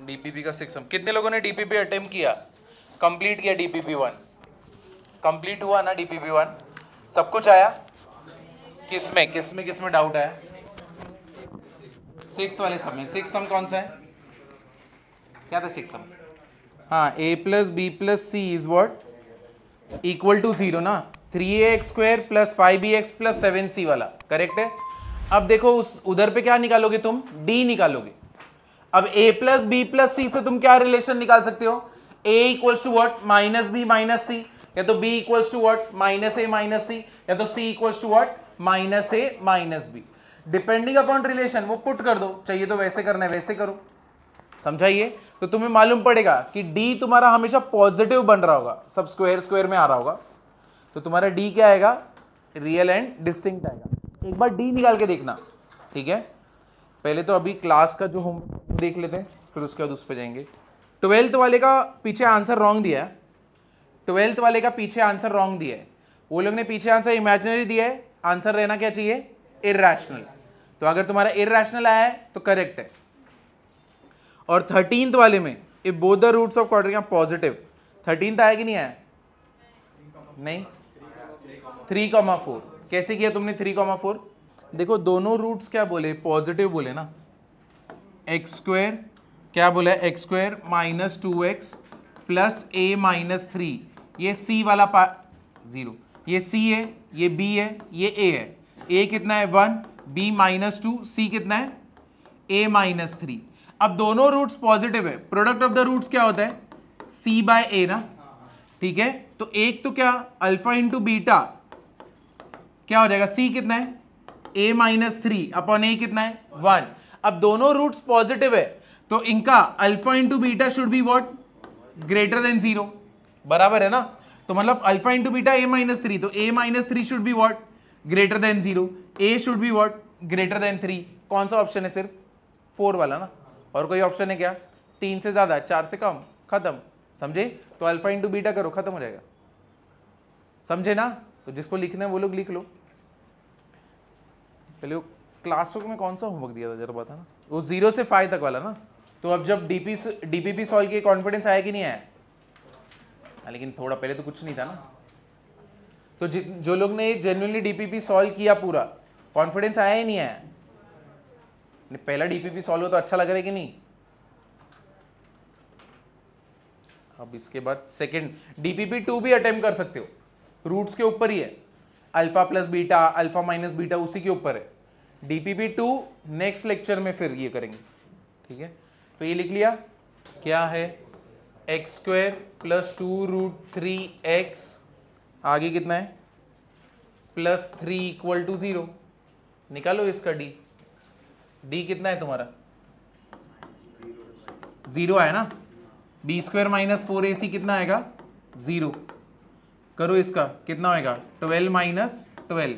DPP का 6 सम। कितने लोगों ने डीपीपी अटेम्प्ट किया, कंप्लीट किया डीपीपी 1? कंप्लीट हुआ ना डीपीपी 1? सब कुछ आया? किसमें डाउट आया? 6th वाले सम में। 6 सम कौन सा है? क्या था 6 सम? हाँ, a plus B plus C is what equal to 0 ना। 3ax² plus 5bx plus 7c वाला करेक्ट है। अब देखो उस उधर पे क्या निकालोगे तुम? d निकालोगे। अब a plus B plus c से तुम क्या रिलेशन निकाल सकते हो? a equals to what minus b minus c, या तो b equals to what minus a minus c, या तो c equals to what minus a minus b. Depending upon relation वो पुट कर दो, चाहिए तो वैसे करना है वैसे करो, समझाइए। तो तुम्हें मालूम पड़ेगा कि d तुम्हारा हमेशा पॉजिटिव बन रहा होगा, सब स्क्वायर स्क्वायर में आ रहा होगा, तो तुम्हारा d क्या आएगा? रियल एंड डिस्टिंक्ट आएगा। एक बार d निकाल के देखना, ठीक है। पहले तो अभी क्लास का जो हम देख लेते हैं, फिर उसके बाद उस पर जाएंगे। 12th वाले का पीछे आंसर रॉन्ग दिया है। 12th वाले का पीछे आंसर रॉन्ग दिया है। वो लोग ने पीछे आंसर इमेजिनरी दिया है, आंसर रहना क्या चाहिए? इरैशनल। तो अगर तुम्हारा इरैशनल आया है तो करेक्ट है। और 13th वाले में if both the roots of quadratic are positive, 13th आया कि नहीं आया? नहीं, 3,4। कैसे किया तुमने 3,4? देखो दोनों रूट्स क्या बोले? पॉजिटिव बोले ना। x² क्या बोला है? x² minus 2x plus a minus 3, ये c वाला पार्ट 0, ये c है, ये b है, ये a है। a कितना है? 1, b माइनस 2, c कितना है? a minus 3। अब दोनों रूट्स पॉजिटिव है, प्रोडक्ट ऑफ द रूट्स क्या होता है? c बाय a ना, ठीक है। तो एक तो क्या अल्फा इंटू बीटा क्या हो जाएगा? c कितना है? a माइनस 3 अपॉन a कितना है? 1। अब दोनों रूट्स पॉजिटिव है तो इनका alpha into beta should be what? Greater than 0, बराबर है ना। तो मतलब alpha into beta a minus 3, तो a minus 3 should be what? Greater than 0, a should be what? Greater then 3। कौन सा ऑप्शन है? सिर्फ 4 वाला ना। और कोई ऑप्शन है क्या? 3 से ज्यादा, 4 से कम, खत्म। समझे? तो अल्फा इंटू बीटा करो, खत्म हो जाएगा। समझे ना? तो जिसको लिखना है वो लोग लिख लो। पहले वो क्लासवर्क में कौन सा होमवर्क दिया था जरा बता ना, वो 0 से 5 तक वाला ना। तो अब जब डीपीपी सॉल्व किए कॉन्फिडेंस आया कि नहीं आया? लेकिन थोड़ा पहले तो कुछ नहीं था ना। तो जो लोग ने जेन्युइनली डीपीपी सॉल्व किया पूरा, कॉन्फिडेंस आया ही नहीं आया? पहला डीपीपी सॉल्व हो तो अच्छा लग रहा है कि नहीं? अब इसके बाद सेकंड डीपीपी 2 भी अटेम्प्ट कर सकते हो, रूट्स के ऊपर ही है। Alpha plus beta, alpha minus beta उसी के ऊपर है। डीपीपी 2 नेक्स्ट लेक्चर में फिर ये करेंगे, ठीक है। तो ये लिख लिया क्या है? x² प्लस 2√3x, आगे कितना है? Plus 3 equal to 0। निकालो इसका d। d कितना है तुम्हारा? 0 आया ना। b² माइनस 4ac कितना आएगा? 0। करो इसका, कितना होएगा? 12 माइनस 12,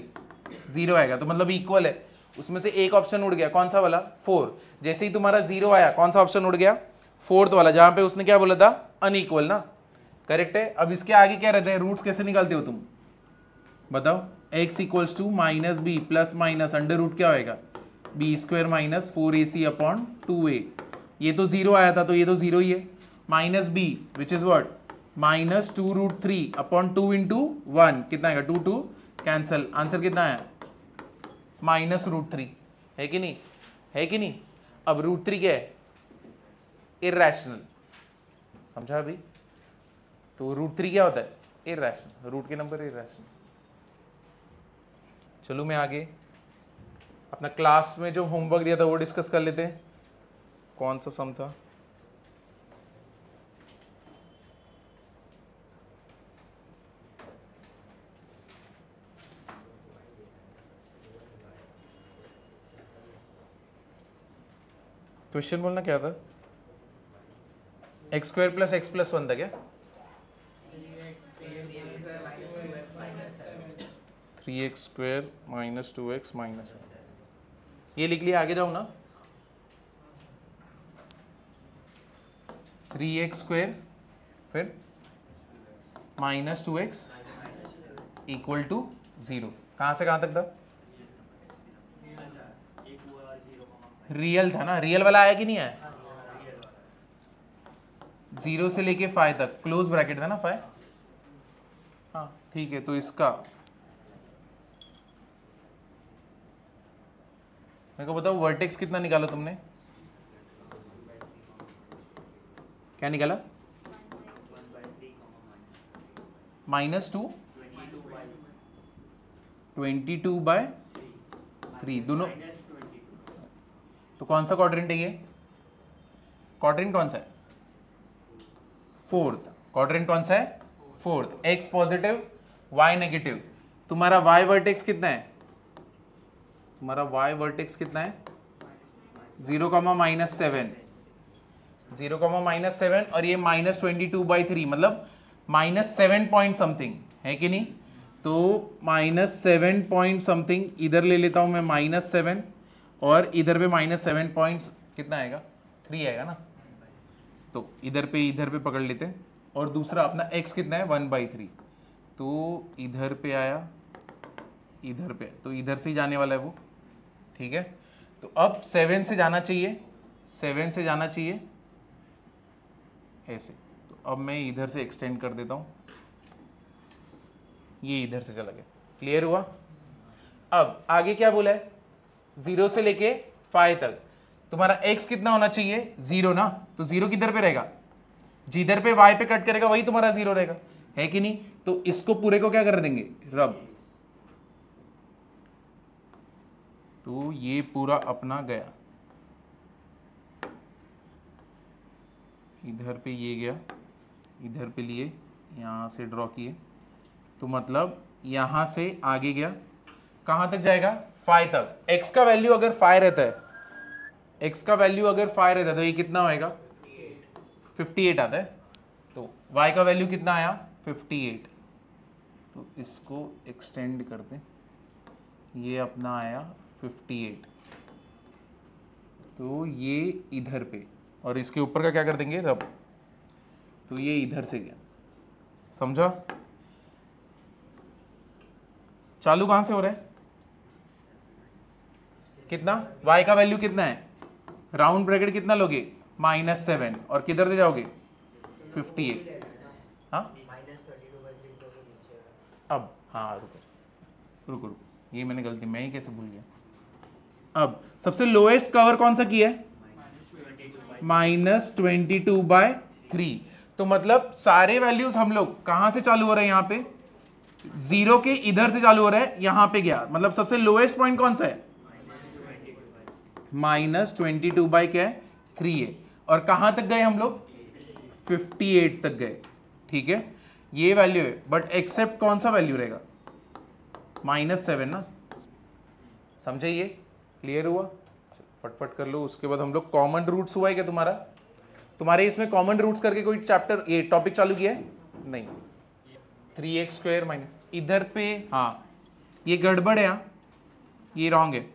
0 आएगा। तो मतलब इक्वल है। उसमें से एक ऑप्शन उड़ गया, कौन सा वाला? 4। जैसे ही तुम्हारा 0 आया, कौन सा ऑप्शन उड़ गया? 4th वाला, जहां पे उसने क्या बोला था? अनइक्वल ना, करेक्ट है। अब इसके आगे क्या रहता है? रूट्स कैसे निकालते हो तुम बताओ? x equals to minus B plus minus under root क्या होएगा? b² minus 4ac upon 2a। ये तो 0 आया था तो ये तो 0 ही है। Minus b which is what? Minus 2√3 upon 2 into 1 कितना आएगा? 2 2 कैंसल। आंसर कितना आया? माइनस √3। है कि नहीं? है कि नहीं? अब √3 क्या है? इरैशनल। समझा अभी? तो √3 क्या होता है? इरैशनल। रूट के नंबर इरैशनल। चलो मैं आगे अपना क्लास में जो होमवर्क दिया था वो डिस्कस कर लेते हैं। कौन सा सम था? क्वेश्चन बोलना क्या था? x² प्लस x प्लस 1 था क्या? 3x² माइनस 2x माइनस, ये लिख लिया। आगे जाओ ना। 3x² फिर माइनस 2x इक्वल टू 0। कहां से कहां तक था? रियल था ना। रियल वाला आया कि नहीं आया? 0 से लेके फाइव तक क्लोज ब्रैकेट था ना फाइव, हाँ ठीक है। तो इसका मेरे को बताओ वर्टेक्स कितना निकाला तुमने, क्या निकाला? -2 22/3 दोनों। तो कौन सा क्वाड्रेंट है ये? क्वाड्रेंट कौन सा है? फोर्थ। क्वाड्रेंट कौन सा है? Fourth. x positive y negative. तुम्हारा y वर्टेक्स कितना है? तुम्हारा y वर्टेक्स कितना है? 0, -7, 0, -7 और ये -22/3 मतलब -7 पॉइंट समथिंग है कि नहीं? तो -7 पॉइंट समथिंग इधर ले लेता हूं मैं -7 और इधर पे -7 पॉइंट्स कितना आएगा? 3 आएगा ना। तो इधर पे पकड़ लेते हैं। और दूसरा अपना x कितना है? 1/3। तो इधर पे आया, इधर पे, तो इधर से ही जाने वाला है वो, ठीक है। तो अब 7 से जाना चाहिए, 7 से जाना चाहिए ऐसे। तो अब मैं इधर से एक्सटेंड कर देता हूं, ये इधर से चला गया। क्लियर हुआ? अब आगे क्या बोला है? 0 से लेके 5 तक तुम्हारा x कितना होना चाहिए? 0 ना। तो 0 किधर पे रहेगा? जिधर पे y पे कट करेगा वही तुम्हारा 0 रहेगा, है कि नहीं? तो इसको पूरे को क्या कर देंगे? रब। तो ये पूरा अपना गया, इधर पे ये गया, इधर पे लिए, यहाँ से ड्रॉ किए, तो मतलब यहाँ से आगे गया, कहाँ तक जाएगा? 5 तक। x का वैल्यू अगर 5 रहता है, x का वैल्यू अगर 5 रहता है तो ये कितना होएगा? 58 आता है। तो y का वैल्यू कितना आया? 58। तो इसको एक्सटेंड करते, ये अपना आया 58। तो ये इधर पे और इसके ऊपर का क्या कर देंगे? रब। तो ये इधर से गया, समझा? चालू कहां से हो रहा है? कितना? y का वैल्यू कितना है? राउंड ब्रैकेट कितना लोगे? -7 और किधर से जाओगे? 58। हाँ अब, हाँ रुको रुको रुको, ये मैंने गलती, मैं ही कैसे भूल गया। अब सबसे लोएस्ट कवर कौन सा किया है? -22/3। तो मतलब सारे वैल्यूज हम लोग कहां से चालू हो रहे हैं? यहाँ पे 0 के इधर से चालू हो रहा है, यहां पे गया, मतलब सबसे लोएस्ट पॉइंट कौन सा है? -22/3 है। और कहां तक गए हम लोग? 58 तक गए, ठीक है। ये वैल्यू है, बट एक्सेप्ट कौन सा वैल्यू रहेगा? -7 ना। समझे? ये क्लियर हुआ? फटफट कर लो। उसके बाद हम लोग कॉमन रूट्स हुआ है क्या तुम्हारा? तुम्हारे इसमें कॉमन रूट्स करके कोई चैप्टर, ये टॉपिक चालू किया है? नहीं। 3x² इधर पे, हाँ ये गड़बड़ है, ये रॉन्ग है,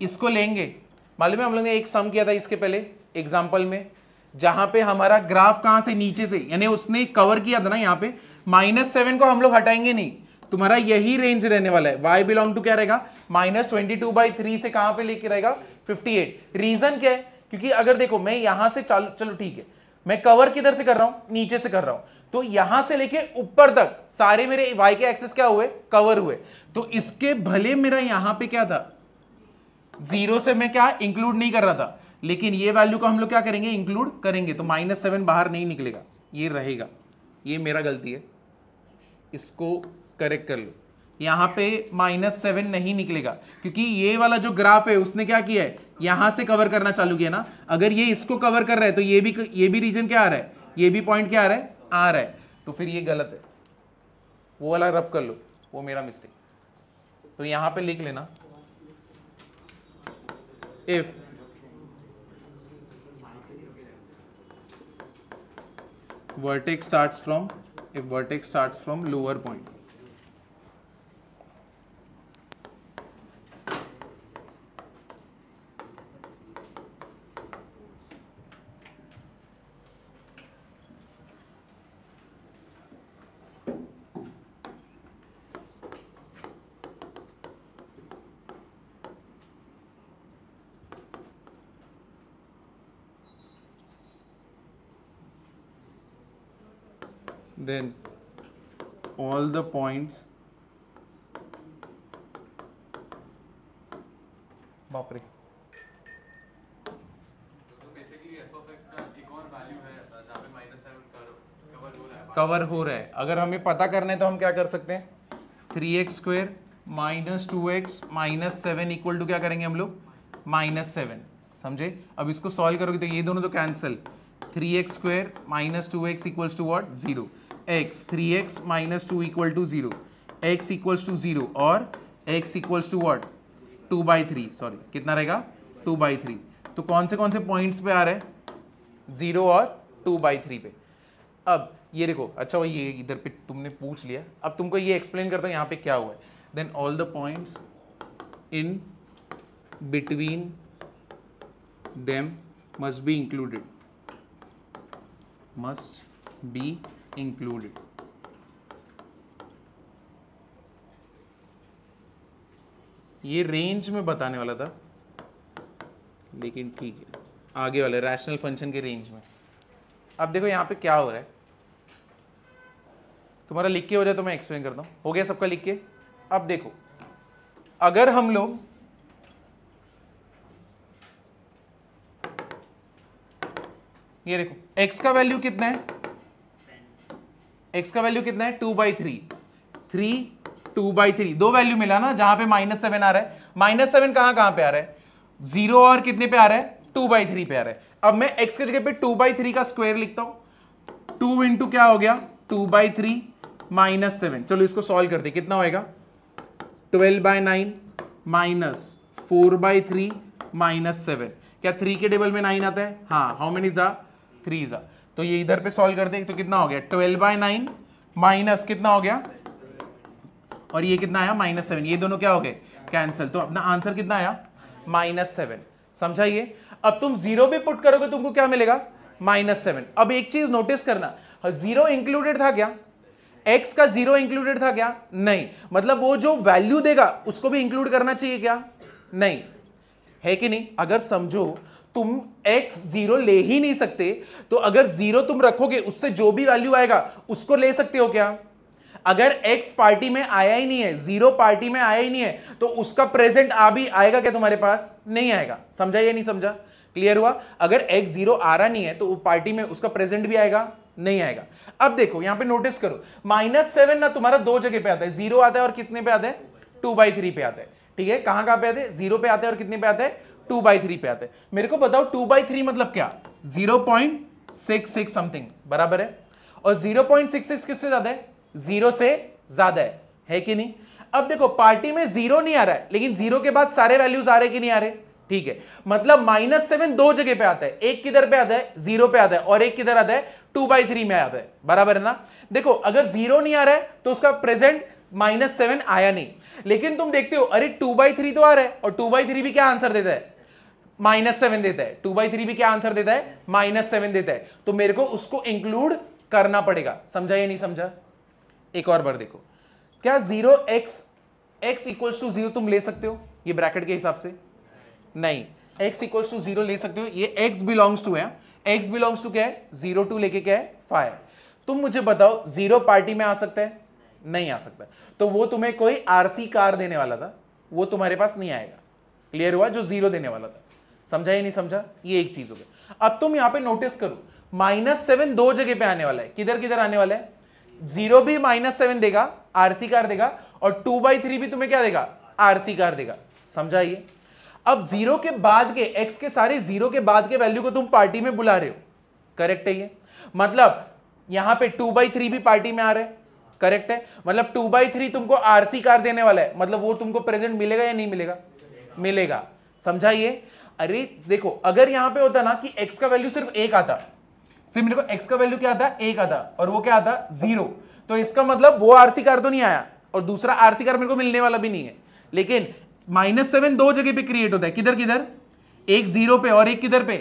इसको लेंगे। मालूम है हम लोग ने एक सम किया था इसके पहले एग्जाम्पल में, जहां पे हमारा ग्राफ कहां से? नीचे से, यानी उसने कवर किया था ना यहाँ पे। -7 को हम लोग हटाएंगे नहीं, तुम्हारा यही रेंज रहने वाला है। y बिलोंग टू क्या रहेगा? -22/3 से कहां पे लेके रहेगा? 58। रीजन क्या है? क्योंकि अगर देखो मैं यहां से चलो ठीक है, मैं कवर किधर से कर रहा हूं? नीचे से कर रहा हूं। तो यहां से लेके ऊपर तक सारे मेरे y के एक्सेस क्या हुए? कवर हुए। तो इसके भले मेरा यहां पे क्या था? 0 से मैं क्या इंक्लूड नहीं कर रहा था, लेकिन ये वैल्यू को हम लोग क्या करेंगे? इंक्लूड करेंगे। तो -7 बाहर नहीं निकलेगा, ये रहेगा। ये मेरा गलती है, इसको करेक्ट कर लो। यहां पे -7 नहीं निकलेगा, क्योंकि ये वाला जो ग्राफ है उसने क्या किया है? यहां से कवर करना चालू किया ना। अगर ये इसको कवर कर रहा है तो ये भी रीजन क्या आ रहा है? ये भी पॉइंट क्या आ रहा है? आ रहा है। तो फिर ये गलत है, वो वाला रब कर लो, वो मेरा मिस्टेक। तो यहां पे लिख लेना, if vertex starts from lower point, then all the points, बाप रे, कवर हो रहा है। अगर हमें पता करना है तो हम क्या कर सकते हैं, 3x² minus 2x minus 7 equal to क्या करेंगे हम लोग, -7, समझे। अब इसको सॉल्व करोगे तो ये दोनों तो cancel, 3x² minus 2x equals to what, 0, x 3x minus 2 equal to 0, x equals to 0 और x equals to what, 2/3, sorry कितना रहेगा, 2/3। तो कौन से पॉइंट्स पे आ रहा है, 0 और 2/3 पे। अब ये देखो, अच्छा ये इधर पे तुमने पूछ लिया, अब तुमको ये एक्सप्लेन करता हूँ यहाँ पे क्या हुआ है। Then all the points in between them must be included, must be included. ये रेंज में बताने वाला था, लेकिन ठीक है, आगे वाले रैशनल फंक्शन के रेंज में। अब देखो यहाँ पे क्या हो रहा है, तुम्हारा लिख के हो जाए तो मैं एक्सप्लेन करता हूँ। हो गया सबका लिख के। अब देखो, अगर हम लोग ये देखो x का वैल्यू कितना है, x का वैल्यू कितना है, 2/3, 3 2/3, दो वैल्यू मिला ना, जहां पे -7 आ रहा है। -7 कहां पे आ रहा है, 0 और कितने पे आ रहा है, 2/3 पे आ रहा है। अब मैं x की जगह पे 2/3 का स्क्वायर लिखता हूं, 2 इंटू क्या हो गया, 2/3 -7। चलो इसको सॉल्व करते, कितना होएगा, 12/9 माइनस 4/3 -7। क्या 3 के टेबल में 9 आता है, हाँ, हाउ मेनी जा, 3 जा। तो ये इधर पे सॉल्व करते तो कितना हो गया, 12/9 माइनस कितना हो गया, और ये कितना आया, -7। ये दोनों क्या हो गए, कैंसिल। तो अपना आंसर कितना आया, -7। समझा ये। अब तुम 0 पे पुट करोगे तुमको क्या मिलेगा, -7। अब एक चीज नोटिस करना, 0 इंक्लूडेड था क्या, x का 0 इंक्लूडेड था क्या, नहीं। मतलब वो जो वैल्यू देगा उसको भी इंक्लूड करना चाहिए क्या, नहीं, है कि नहीं। अगर समझो तुम x 0 ले ही नहीं सकते, तो अगर 0 तुम रखोगे उससे जो भी वैल्यू आएगा उसको ले सकते हो क्या। अगर x पार्टी में आया ही नहीं है, 0 पार्टी में आया ही नहीं है, तो उसका प्रेजेंट भी आएगा क्या तुम्हारे पास, नहीं आएगा। समझा या नहीं समझा, क्लियर हुआ। अगर x 0 आ रहा नहीं है तो पार्टी में उसका प्रेजेंट भी आएगा, नहीं आएगा। अब देखो यहां पे नोटिस करो, -7 ना तुम्हारा दो जगह पे आता है, 0 आता है और कितने पे आता है, 2/3 पे आता है। ठीक है, कहां पे आते हैं, 0 पे आते हैं और कितने पे आता है, 2/3 पे आते हैं। मेरे को बताओ 2/3 मतलब क्या, 0.66 समथिंग बराबर है, और 0.66 किससे ज्यादा है, 0 से ज्यादा है कि नहीं। अब देखो पार्टी में 0 नहीं आ रहा है, लेकिन 0 के बाद सारे वैल्यूज आ रहे कि नहीं आ रहे, ठीक है। मतलब -7 दो जगह पे आता है, एक किधर पे आता है, 0 पे आता है, और एक किधर आता है, 2/3 में आता है, बराबर है ना। देखो अगर 0 नहीं आ रहा है तो उसका प्रेजेंट -7 आया नहीं, लेकिन तुम देखते हो अरे 2/3 तो आ रहा है, और 2/3 भी क्या आंसर देता है, -7 देता है। 2/3 भी क्या आंसर देता है, -7 देता है। तो मेरे को उसको इंक्लूड करना पड़ेगा। समझा या नहीं समझा। एक और बार देखो, क्या 0x इक्वल्स टू 0 तुम ले सकते हो ये ब्रैकेट के हिसाब से, नहीं। x इक्वल्स टू 0 ले सकते हो, ये x बिलोंग्स टू है, x बिलोंग्स टू क्या है, 0 टू लेके क्या है, 5। तुम मुझे बताओ 0 पार्टी में आ सकता है, नहीं आ सकता। तो वो तुम्हें कोई आरसी कार देने वाला था, वो तुम्हारे पास नहीं आएगा। क्लियर हुआ, जो 0 देने वाला था। समझा या नहीं समझा, ये एक चीज हो गई। अब तुम यहां पे नोटिस करो, -7 दो जगह पे आने वाला है, किधर किधर आने वाला है, 0 भी -7 देगा, आरसी कार देगा, और 2/3 भी तुम्हें क्या देगा, आरसी कार देगा। समझा ये। अब 0 के बाद के x के सारे 0 के बाद के वैल्यू को तुम पार्टी में बुला रहे हो, करेक्ट है ये। मतलब यहां पे 2/3 भी पार्टी में आ रहा है, करेक्ट है। मतलब 2/3 तुमको आरसी कार देने वाला है, मतलब वो तुमको प्रेजेंट मिलेगा या नहीं मिलेगा, मिलेगा। समझा ये। अरे देखो अगर यहां पे होता ना कि x का वैल्यू सिर्फ 1 आता, सिर्फ मेरे को x का वैल्यू क्या आता, 1 आता, और वो क्या आता, 0, तो इसका मतलब वो आरसी कार तो नहीं आया, और दूसरा आरसी कार मेरे को मिलने वाला भी नहीं है। लेकिन -7 दो जगह पे क्रिएट होता है, किधर किधर, एक 0 पे और एक किधर पे,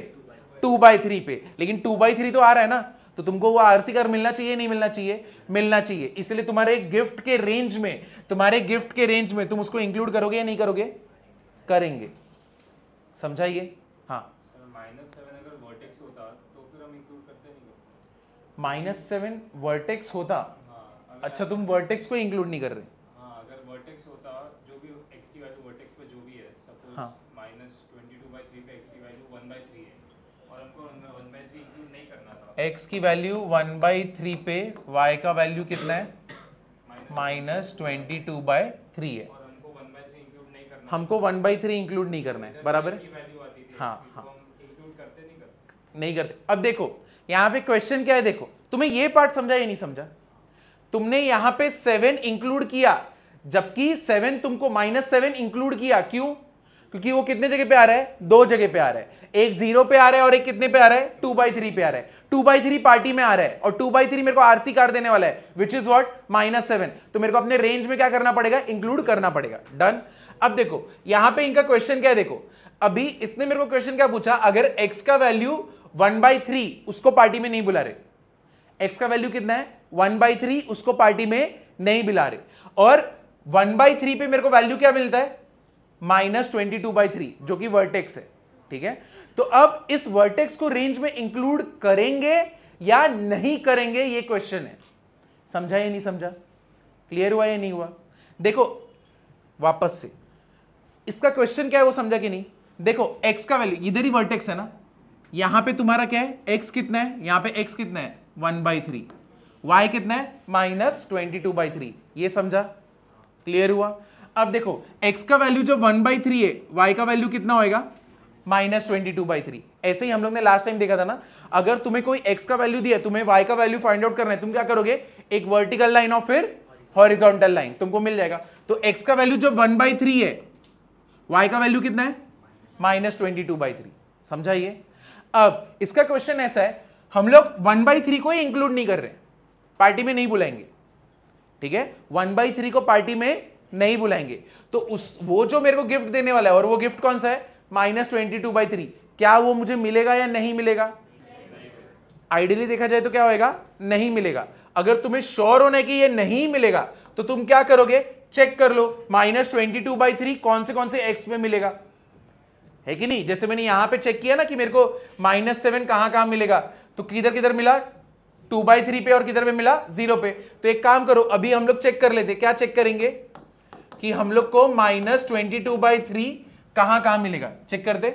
2/3 पे। लेकिन 2/3 तो आ रहा है ना, तो तुमको वो आरसी कार मिलना चाहिए नहीं मिलना चाहिए, मिलना चाहिए। इसलिए तुम्हारे गिफ्ट के रेंज में, तुम्हारे गिफ्ट के रेंज में तुम उसको इंक्लूड करोगे या नहीं करोगे, करेंगे। समझाइए। हाँ -7 अगर वर्टेक्स होता तो फिर हम इंक्लूड करते नहीं। -7 वर्टेक्स होता। हाँ, अच्छा तुम वर्टेक्स को इंक्लूड नहीं कर रहे। हाँ, अगर वर्टेक्स होता, जो भी x की वैल्यू वर्टेक्स पे जो भी है, सपोज हाँ। -22/3 पे x की वैल्यू 1/3 है और हमको 1/3 इंक्लूड नहीं करना था। x की वैल्यू 1/3 पे y का वैल्यू कितना है? -22/3 है। और हमको 1/3 इंक्लूड नहीं करना। हमको 1/3 इंक्लूड नहीं करना है, बराबर है? की वैल्यू आती थी हाँ, x की, हाँ। तो हम इंक्लूड करते नहीं करते। अब देखो यहां पे क्वेश्चन क्या है, देखो तुम्हें ये पार्ट समझा या नहीं समझा? तुमने यहां पे 7 इंक्लूड किया, जबकि 7 तुमको -7 इंक्लूड किया, क्यों? क्योंकि वो कितने जगह पे आ रहा है? दो जगह पे आ रहा है, एक 0 पे आ रहा है और एक कितने पे आ रहा है? 2/3 पे आ रहा है। 2/3 पार्टी में आ रहा है और 2/3 मेरे को आरसी कार देने वाला है, विच इज व्हाट? -7। तो मेरे को अपने रेंज में क्या करना पड़ेगा? इंक्लूड करना पड़ेगा। डन। अब देखो यहां पे इनका क्वेश्चन क्या है, देखो अभी इसने मेरे को क्वेश्चन क्या पूछा, अगर x का वैल्यू 1/3, उसको पार्टी में नहीं बुला रहे। x का वैल्यू कितना है? 1/3, उसको पार्टी में नहीं बुला रहे। और 1/3 पे मेरे को वैल्यू क्या मिलता है? -22/3, जो कि वर्टेक्स है। ठीक है, तो अब इस वर्टेक्स को रेंज में इंक्लूड करेंगे या नहीं करेंगे, ये क्वेश्चन है। समझा या नहीं समझा? क्लियर हुआ या नहीं हुआ? देखो वापस से इसका क्वेश्चन क्या है वो समझा कि नहीं? देखो x का वैल्यू इधर ही वर्टेक्स है ना, यहां पे तुम्हारा क्या है? x कितना है? यहां पे x कितना है? 1/3। y कितना है? -22/3। ये समझा? क्लियर हुआ? अब देखो x का वैल्यू जब 1/3 है, y का वैल्यू कितना होएगा? -22/3। ऐसे ही हम लोग ने लास्ट टाइम देखा था ना, अगर तुम्हें कोई x का वैल्यू दिया, तुम्हें y का वैल्यू फाइंड आउट करना है, तुम क्या करोगे? एक वर्टिकल लाइन और फिर हॉरिजॉन्टल लाइन, तुमको मिल जाएगा। तो x का वैल्यू जब 1/3 है, y का वैल्यू कितना है? -22/3। समझा ये? अब इसका क्वेश्चन ऐसा है, हम लोग 1/3 को ही इंक्लूड नहीं कर रहे, पार्टी में नहीं बुलाएंगे। ठीक है, 1/3 को पार्टी में नहीं बुलाएंगे। तो उस वो जो मेरे को गिफ्ट देने वाला है, और वो गिफ्ट कौन सा है? -22/3। क्या वो मुझे मिलेगा या नहीं मिलेगा? आइडियली देखा जाए तो क्या होएगा? नहीं मिलेगा। अगर तुम्हें श्योर होना है कि ये नहीं मिलेगा, तो तुम क्या करोगे? चेक कर लो -22/3 कौन से एक्स में मिलेगा, है कि नहीं? जैसे मैंने यहां पे चेक किया ना कि मेरे को -7 कहां मिलेगा, तो किधर किधर मिला? 2/3 पे, और किधर पे मिला? 0 पे। तो एक काम करो, अभी हम लोग चेक कर लेते। क्या चेक करेंगे? कि हम लोग को -22/3 कहां मिलेगा, चेक करते।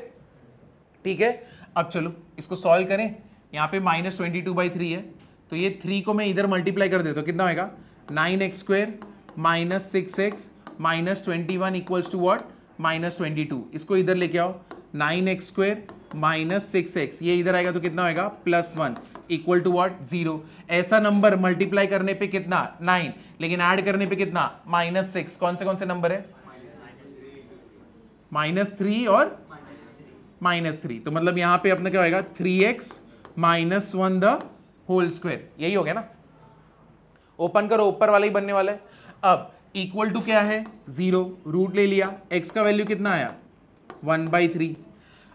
ठीक है, अब चलो इसको सॉल्व करें। यहां पे -22/3 है, तो ये 3 को मैं इधर मल्टीप्लाई कर देता हूं, कितना होएगा? 9x² - 6x - 21 equals to what? -22। इसको इधर लेके आओ, 9x² - 6x, ये इधर आएगा तो कितना होएगा? +1 इक्वल टू व्हाट? 0। ऐसा नंबर मल्टीप्लाई करने पे कितना? 9, लेकिन ऐड करने पे कितना? -6। कौन से नंबर है? -3 और -3। तो मतलब यहां पे अपना क्या होएगा? 3x - 1 the whole square. यही हो गया ना? ओपन करो, ऊपर वाला ही बनने वाला है। अब इक्वल टू क्या है? 0। रूट ले लिया, x का वैल्यू कितना आया? 1/3।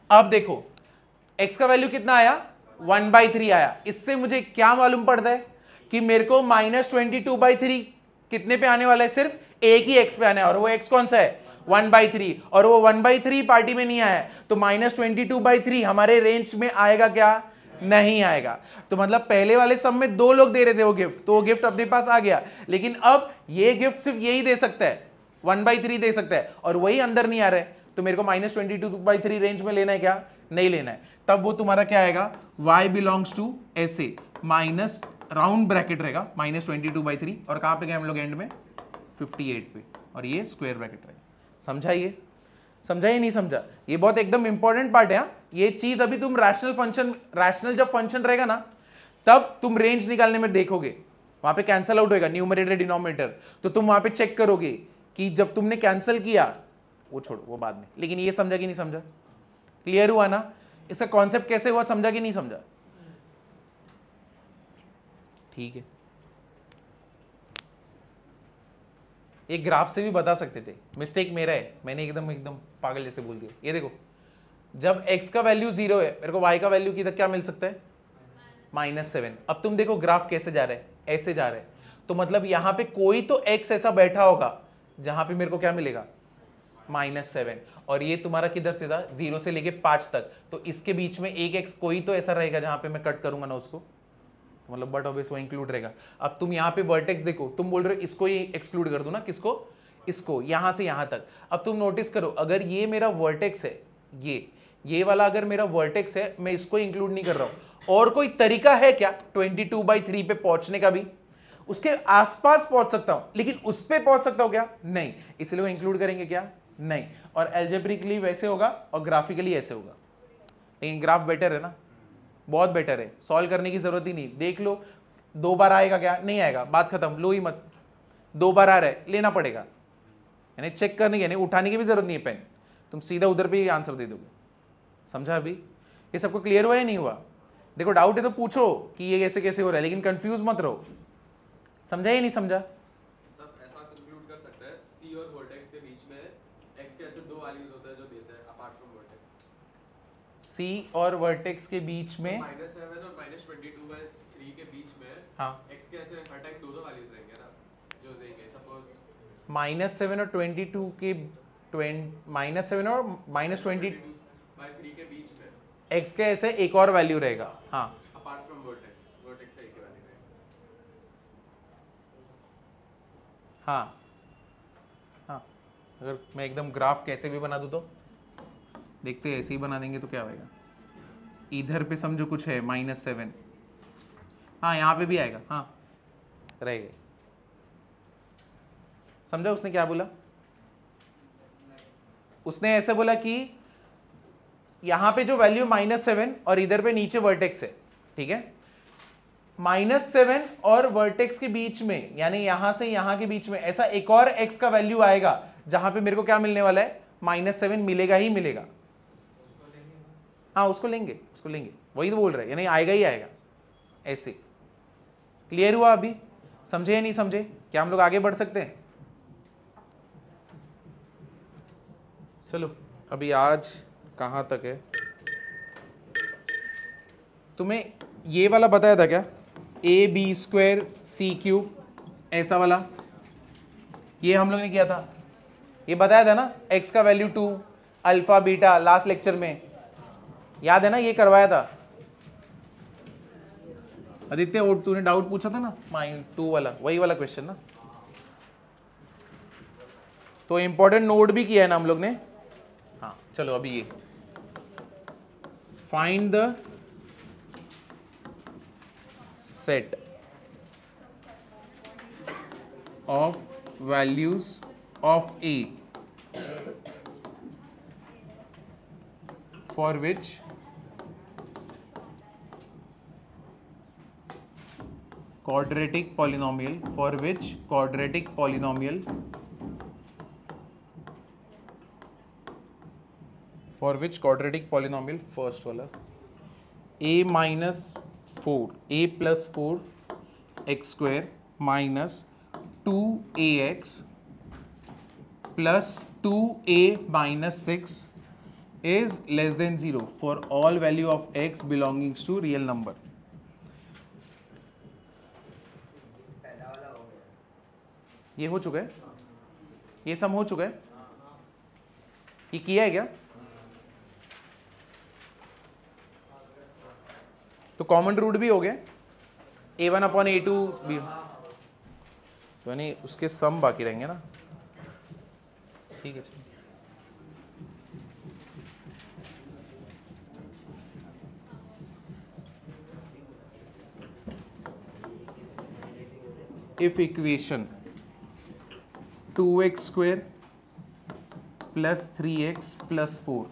अब देखो x का वैल्यू कितना आया? 1/3 आया। इससे मुझे क्या मालूम पड़ता है कि मेरे को -22/3 कितने पे आने वाला है? सिर्फ एक ही x पे आना है, और वो x कौन सा है? 1/3। और वो 1/3 पार्टी में नहीं आया, तो -22/3 हमारे रेंज में आएगा क्या? नहीं आएगा। तो मतलब पहले वाले सब में दो लोग दे रहे थे वो गिफ्ट, तो वो गिफ्ट अपने पास आ गया। लेकिन अब ये गिफ्ट सिर्फ यही दे सकता है, 1/3 दे सकता है, और वही अंदर नहीं आ रहा है। तो मेरे को -22/3 रेंज में लेना है क्या? नहीं लेना है। तब वो तुम्हारा क्या आएगा? y बिलोंग्स टू ऐसे माइनस राउंड ब्रैकेट रहेगा -22/3, और कहां पे गए हम लोग एंड में? 58 पे, और ये स्क्वायर ब्रैकेट रहेगा। समझा ये? समझा या नहीं समझा? ये बहुत एकदम इंपॉर्टेंट पार्ट है। ये चीज अभी तुम रैशनल जब फंक्शन रहेगा ना, तब तुम रेंज निकालने में देखोगे, वहां पे कैंसल आउट होएगा न्यूमरेटर डिनोमिनेटर, तो तुम वहां पे चेक करोगे कि जब तुमने कैंसिल किया, वो छोड़ो वो बाद में, लेकिन ये समझा कि नहीं समझा? क्लियर हुआ ना? इसका कॉन्सेप्ट कैसे हुआ, समझा कि नहीं समझा? ठीक है, एक ग्राफ से भी बता सकते थे, मिस्टेक मेरा है, मैंने एकदम पागल जैसे बोल दिया। ये देखो, जब x का वैल्यू 0 है, मेरे को y का वैल्यू किधर क्या मिल सकता है? -7। अब तुम देखो ग्राफ कैसे जा रहा है, ऐसे जा रहा है, तो मतलब यहां पे कोई तो x ऐसा बैठा होगा जहां पे मेरे को क्या मिलेगा? -7। और ये तुम्हारा किधर से था? 0 से लेके 5 तक, तो इसके बीच में एक x कोई तो ऐसा रहेगा जहां पे मैं कट करूंगा ना उसको, तो मतलब बट ऑब्वियस वो इंक्लूड रहेगा। अब तुम यहाँ पे वर्टेक्स देखो, तुम बोल रहे हो इसको ही एक्सक्लूड कर दो ना, किसको, इसको, यहां से यहां तक। अब तुम नोटिस करो, अगर ये मेरा वर्टेक्स है, ये वाला अगर मेरा वर्टेक्स है, मैं इसको इंक्लूड नहीं कर रहा हूं। और कोई तरीका है क्या 22/3 पे पहुंचने का भी? उसके आसपास पहुंच सकता हूं, लेकिन उस पे पहुंच सकता हूं क्या? नहीं, इसलिए वो इंक्लूड करेंगे क्या? नहीं। और एल्जेब्रिकली वैसे होगा और ग्राफिकली ऐसे होगा, लेकिन ग्राफ बेटर है ना, बहुत बेटर है, सॉल्व करने की जरूरत ही नहीं। देख लो 2 बार आएगा क्या? नहीं आएगा, बात खत्म, लो ही मत। 2 बार आ रहा है, लेना पड़ेगा, यानी चेक करने की, यानी उठाने की भी जरूरत नहीं है पेन, तुम सीधा उधर पे ही आंसर दे दोगे। समझा? अभी ये सबको क्लियर हुआ या नहीं हुआ? देखो डाउट है तो पूछो कि ये कैसे कैसे हो रहा है, लेकिन कंफ्यूज मत रहो। समझा या नहीं समझा? सब ऐसा कंक्लूड कर सकते हैं, सी और वर्टेक्स के बीच में एक्स के ऐसे 2 वैल्यूज होते हैं जो देते हैं अपार्ट फ्रॉम वर्टेक्स। सी और वर्टेक्स के बीच में -7 और -22/3 के बीच में, हाँ, एक्स के ऐसे हर टाइम 2 वैल्यूज रहेंगे ना जो देंगे। सपोज -7 और 22 के -7 और -20/3 के बीच में एक्स के ऐसे एक और वैल्यू रहेगा। हाँ, अपार्ट फ्रॉम वर्टेक्स से एक ही वैल्यू रहेगा। हाँ, हाँ, अगर मैं एकदम ग्राफ कैसे भी बना दूं तो देखते हैं, ऐसे ही बना देंगे तो क्या होगा। इधर पे समझो कुछ है -7, हाँ यहाँ पे भी आएगा, हाँ रहेगा। समझा उसने क्या बोला? उसने ऐसे बोला कि यहां पे जो वैल्यू -7 और इधर पे नीचे वर्टेक्स है, ठीक है, -7 और वर्टेक्स के बीच में, यानी यहां से यहां के बीच में ऐसा एक और x का वैल्यू आएगा जहां पे मेरे को क्या मिलने वाला है? -7 मिलेगा ही मिलेगा। हाँ उसको लेंगे, उसको लेंगे, वही तो बोल रहे हैं, यानी आएगा ही आएगा ऐसे। क्लियर हुआ अभी? समझे या नहीं समझे? क्या हम लोग आगे बढ़ सकते हैं? चलो अभी आज कहां तक है? तुम्हें ये वाला बताया था क्या? AB² C³ ऐसा वाला, ये हम लोग ने किया था, ये बताया था ना, x का value 2 alpha beta, last lecture में, याद है ना? ये करवाया था आदित्य, वो तूने डाउट पूछा था ना -2 वाला, वही वाला क्वेश्चन ना। तो इंपॉर्टेंट नोट भी किया है ना हम लोग ने। हाँ चलो अभी ये find the set of values of A for which quadratic polynomial, for which quadratic polynomial first वाला a plus 4 x square minus 2ax plus 2a minus 6 is less than 0 for all value of x belonging to real number. ये हो चुका है, ये सम हो चुका है, ये किया है क्या? तो कॉमन रूट भी हो गया, a1/a2 भी, तो यानी उसके सम बाकी रहेंगे ना। ठीक है, चलिए if equation 2x square plus 3x plus 4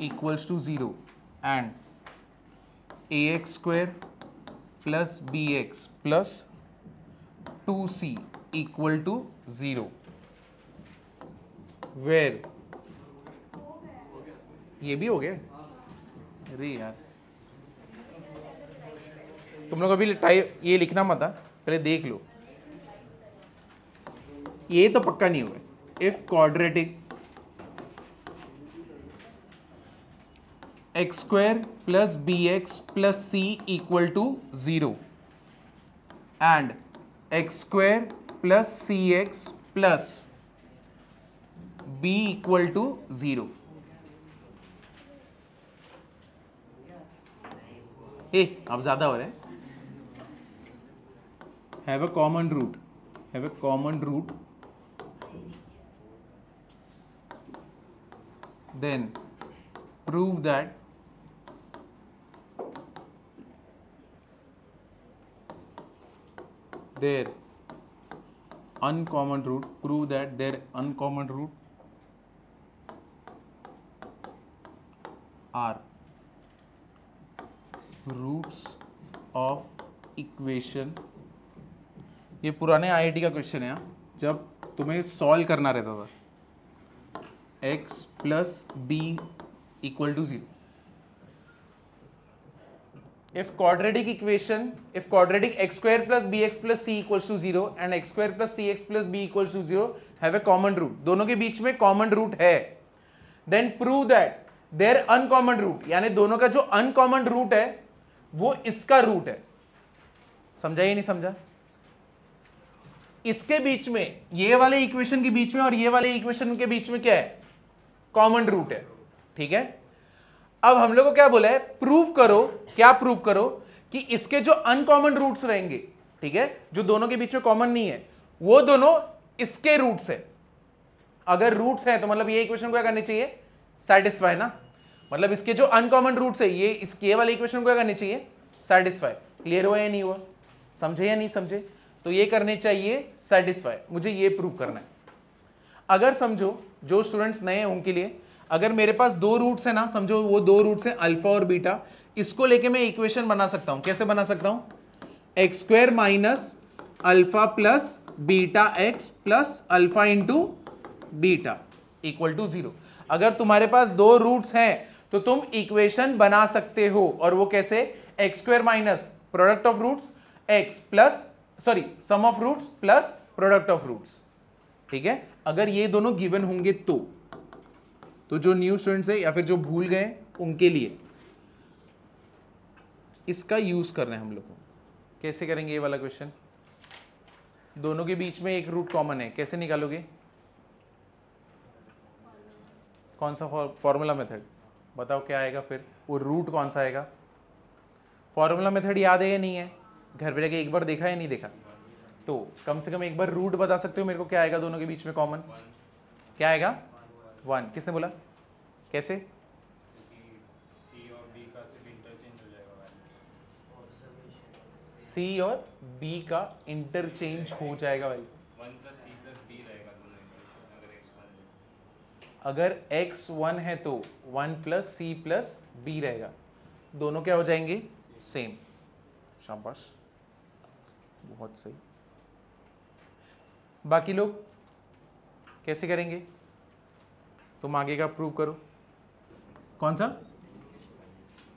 equals to 0 and ax square plus bx plus 2c equal to 0 where ये भी हो गया। अरे यार तुम लोग अभी टाइप ये लिखना मत, पहले देख लो, ये तो पक्का नहीं हुआ। If quadratic x square plus bx plus c equal to 0 and x square plus cx plus b equal to 0। अब ज्यादा हो रहा है, have a common root, then prove that their uncommon root are roots of equation. ये पुराने IIT का question है, जब तुम्हें सॉल्व करना रहता था x plus b equal to 0. If quadratic x square plus bx plus c equals to 0 and x square plus cx plus b equals to 0 have a common root, दोनों के बीच में common root है, then prove that their uncommon root, यानी दोनों का जो uncommon root है वो इसका root है। समझा या नहीं समझा? इसके बीच में, ये वाले इक्वेशन के बीच में और ये वाले इक्वेशन के बीच में क्या है? कॉमन रूट है। ठीक है, अब हम लोग को क्या बोला है? प्रूव करो। क्या प्रूव करो? कि इसके जो अनकॉमन रूट्स रहेंगे, ठीक है, जो दोनों के बीच में कॉमन नहीं है, वो दोनों इसके रूट्स है। अगर रूट्स हैं तो मतलब ये इक्वेशन को क्या करनी चाहिए? सेटिस्फाई ना। मतलब इसके जो अनकॉमन रूट्स है, ये इसके वाले इक्वेशन को क्या करनी चाहिए? सेटिस्फाई। क्लियर हुआ या नहीं हुआ? समझे या नहीं समझे? तो ये करने चाहिए सेटिस्फाई। मुझे ये प्रूव करना है। अगर समझो, जो स्टूडेंट्स नए हैं उनके लिए, अगर मेरे पास दो रूट्स है ना, समझो वो दो रूट्स हैं अल्फा और बीटा, इसको लेके मैं इक्वेशन बना सकता हूं। कैसे बना सकता हूं? X square minus alpha plus beta X plus alpha into beta equal to 0। अगर तुम्हारे पास दो रूट्स हैं तो तुम इक्वेशन बना सकते हो। और वो कैसे? X square minus product of roots X plus sum of roots plus product of roots. ठीक है, अगर ये दोनों गिवन होंगे तो जो न्यू स्टूडेंट्स है या फिर जो भूल गए उनके लिए इसका यूज करना है हम लोग को। कैसे करेंगे ये वाला क्वेश्चन? दोनों के बीच में एक रूट कॉमन है, कैसे निकालोगे? कौन सा फॉर्मूला मेथड? बताओ क्या आएगा फिर? वो रूट कौन सा आएगा? फॉर्मूला मेथड याद है या नहीं है? घर पे जाके एक बार देखा या नहीं देखा? तो कम से कम एक बार रूट बता सकते हो मेरे को? क्या आएगा दोनों के बीच में कॉमन? क्या आएगा? 1। किसने बोला? कैसे? सी और बी का सिर्फ इंटरचेंज हो जाएगा। सी और बी का इंटरचेंज हो जाएगा भाई। 1 प्लस सी प्लस बी रहेगा दोनों इक्वेशन, अगर x1 है। अगर x1 है तो 1 प्लस सी प्लस बी रहेगा, दोनों क्या हो जाएंगे? सेम। शाबाश, बहुत सही। बाकी लोग कैसे करेंगे? तुम आगे का प्रूव करो। कौन सा?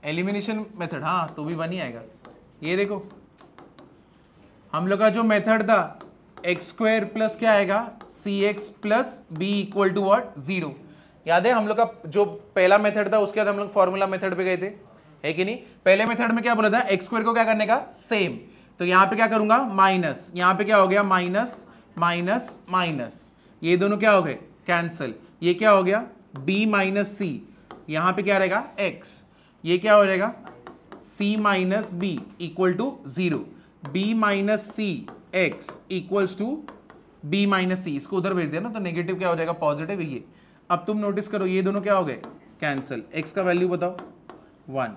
Elimination method. हाँ, तो भी 1 ही आएगा। ये देखो, हम लोग का जो मेथड था एक्स स्क्वायर प्लस क्या आएगा? C x plus B equal to what? 0। याद है हम लोग का जो पहला मेथड था, उसके बाद हम लोग फॉर्मूला मेथड पे गए थे, है कि नहीं? पहले मेथड में क्या बोला था? एक्स स्क्वायर को क्या करने का? सेम। तो यहां पे क्या करूंगा? माइनस। यहां पे क्या हो गया? माइनस माइनस माइनस, ये दोनों क्या हो गए? कैंसल। ये क्या हो गया? b माइनस सी। यहां पे क्या रहेगा? x। ये क्या हो जाएगा? c minus b equal to 0। b minus c x equals to b minus c. इसको उधर भेज दिया ना, तो नेगेटिव क्या हो जाएगा? पॉजिटिव। ये अब तुम नोटिस करो, ये दोनों क्या हो गए? कैंसल। x का वैल्यू बताओ? 1।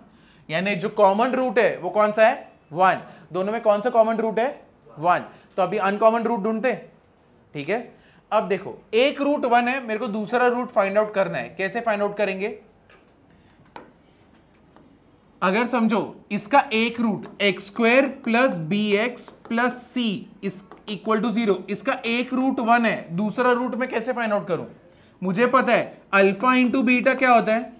यानी जो कॉमन रूट है वो कौन सा है? 1। दोनों में कौन सा कॉमन रूट है? 1। तो अभी अनकॉमन रूट ढूंढते। ठीक है, अब देखो, एक रूट 1 है, मेरे को दूसरा रूट फाइंड आउट करना है। कैसे फाइंड आउट करेंगे? अगर समझो इसका एक root x square plus b x plus c इस इक्वल टू 0, इसका एक रूट 1 है, दूसरा रूट में कैसे फाइंड आउट करूं? मुझे पता है अल्फा इंटू बीटा क्या होता है?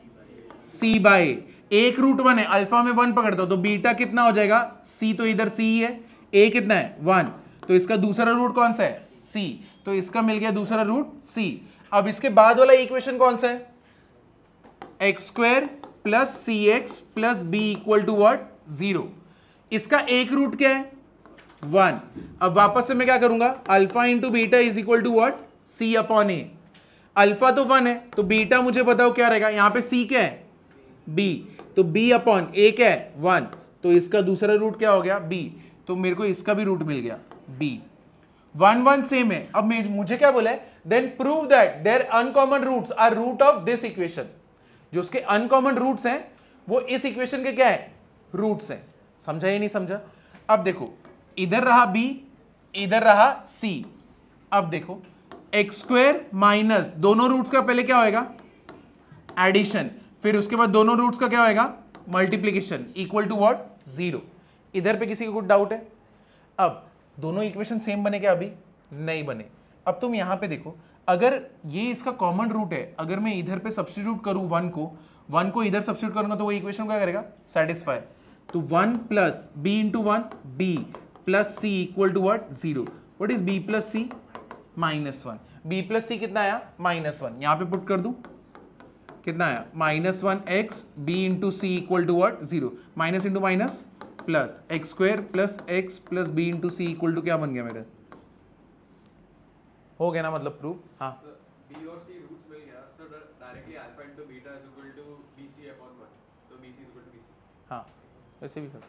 सी बाय। एक रूट 1 है, अल्फा में 1 पकड़ता हूं तो बीटा कितना हो जाएगा? सी। तो इधर सी ही है, ए कितना है? 1। तो इसका दूसरा रूट कौन सा है? सी। तो इसका मिल गया दूसरा रूट सी। अब इसके बाद वाला इक्वेशन कौन सा है? X square plus C x plus B equal to what? 0। इसका एक रूट क्या है? 1। अब वापस से मैं क्या करूंगा? Alpha into beta is equal to what? C upon A. Alpha तो 1 है, तो बीटा मुझे बताओ क्या रहेगा? यहां पे सी क्या है? बी। तो बी अपॉन ए क्या है? 1। तो इसका दूसरा रूट क्या हो गया? बी। तो मेरे को इसका भी रूट मिल गया। b 1 1 सेम है। अब मुझे क्या बोला है, then prove that their uncommon roots are root of this equation. जो उसके अनकॉमन रूट्स हैं वो इस इक्वेशन के क्या है, रूट्स हैं। समझा या नहीं समझा? अब देखो इधर रहा b, इधर रहा c। अब देखो एक्स स्क्वायर माइनस दोनों रूट्स का पहले क्या होएगा, एडिशन, फिर उसके बाद दोनों रूट्स का क्या होएगा, मल्टीप्लीकेशन, इक्वल टू व्हाट, 0। इधर पे किसी को कुछ डाउट है? अब दोनों इक्वेशन सेम बने क्या? अभी नहीं बने। अब तुम यहां पे देखो, अगर ये इसका कॉमन रूट है, अगर मैं इधर पे सब्स्टिट्यूट करूं 1 को इधर सब्स्टिट्यूट करूंगा तो वो इक्वेशन क्या करेगा, सेटिस्फाई। तो 1 plus B into 1 b plus c equal to what, 0। What is b plus c, -1। B plus c कितना आया, -1। यहां पे पुट कर दूं, कितना आया, -1 X B into C equal to what, 0। Minus into minus plus x square plus x plus B into C equal to क्या बन गया मेरे, हो गया ना, मतलब प्रूफ। हाँ बी और सी रूट्स मिल गया, so directly alpha into beta is equal to BC upon 1, तो BC is equal to BC. हाँ वैसे भी कर,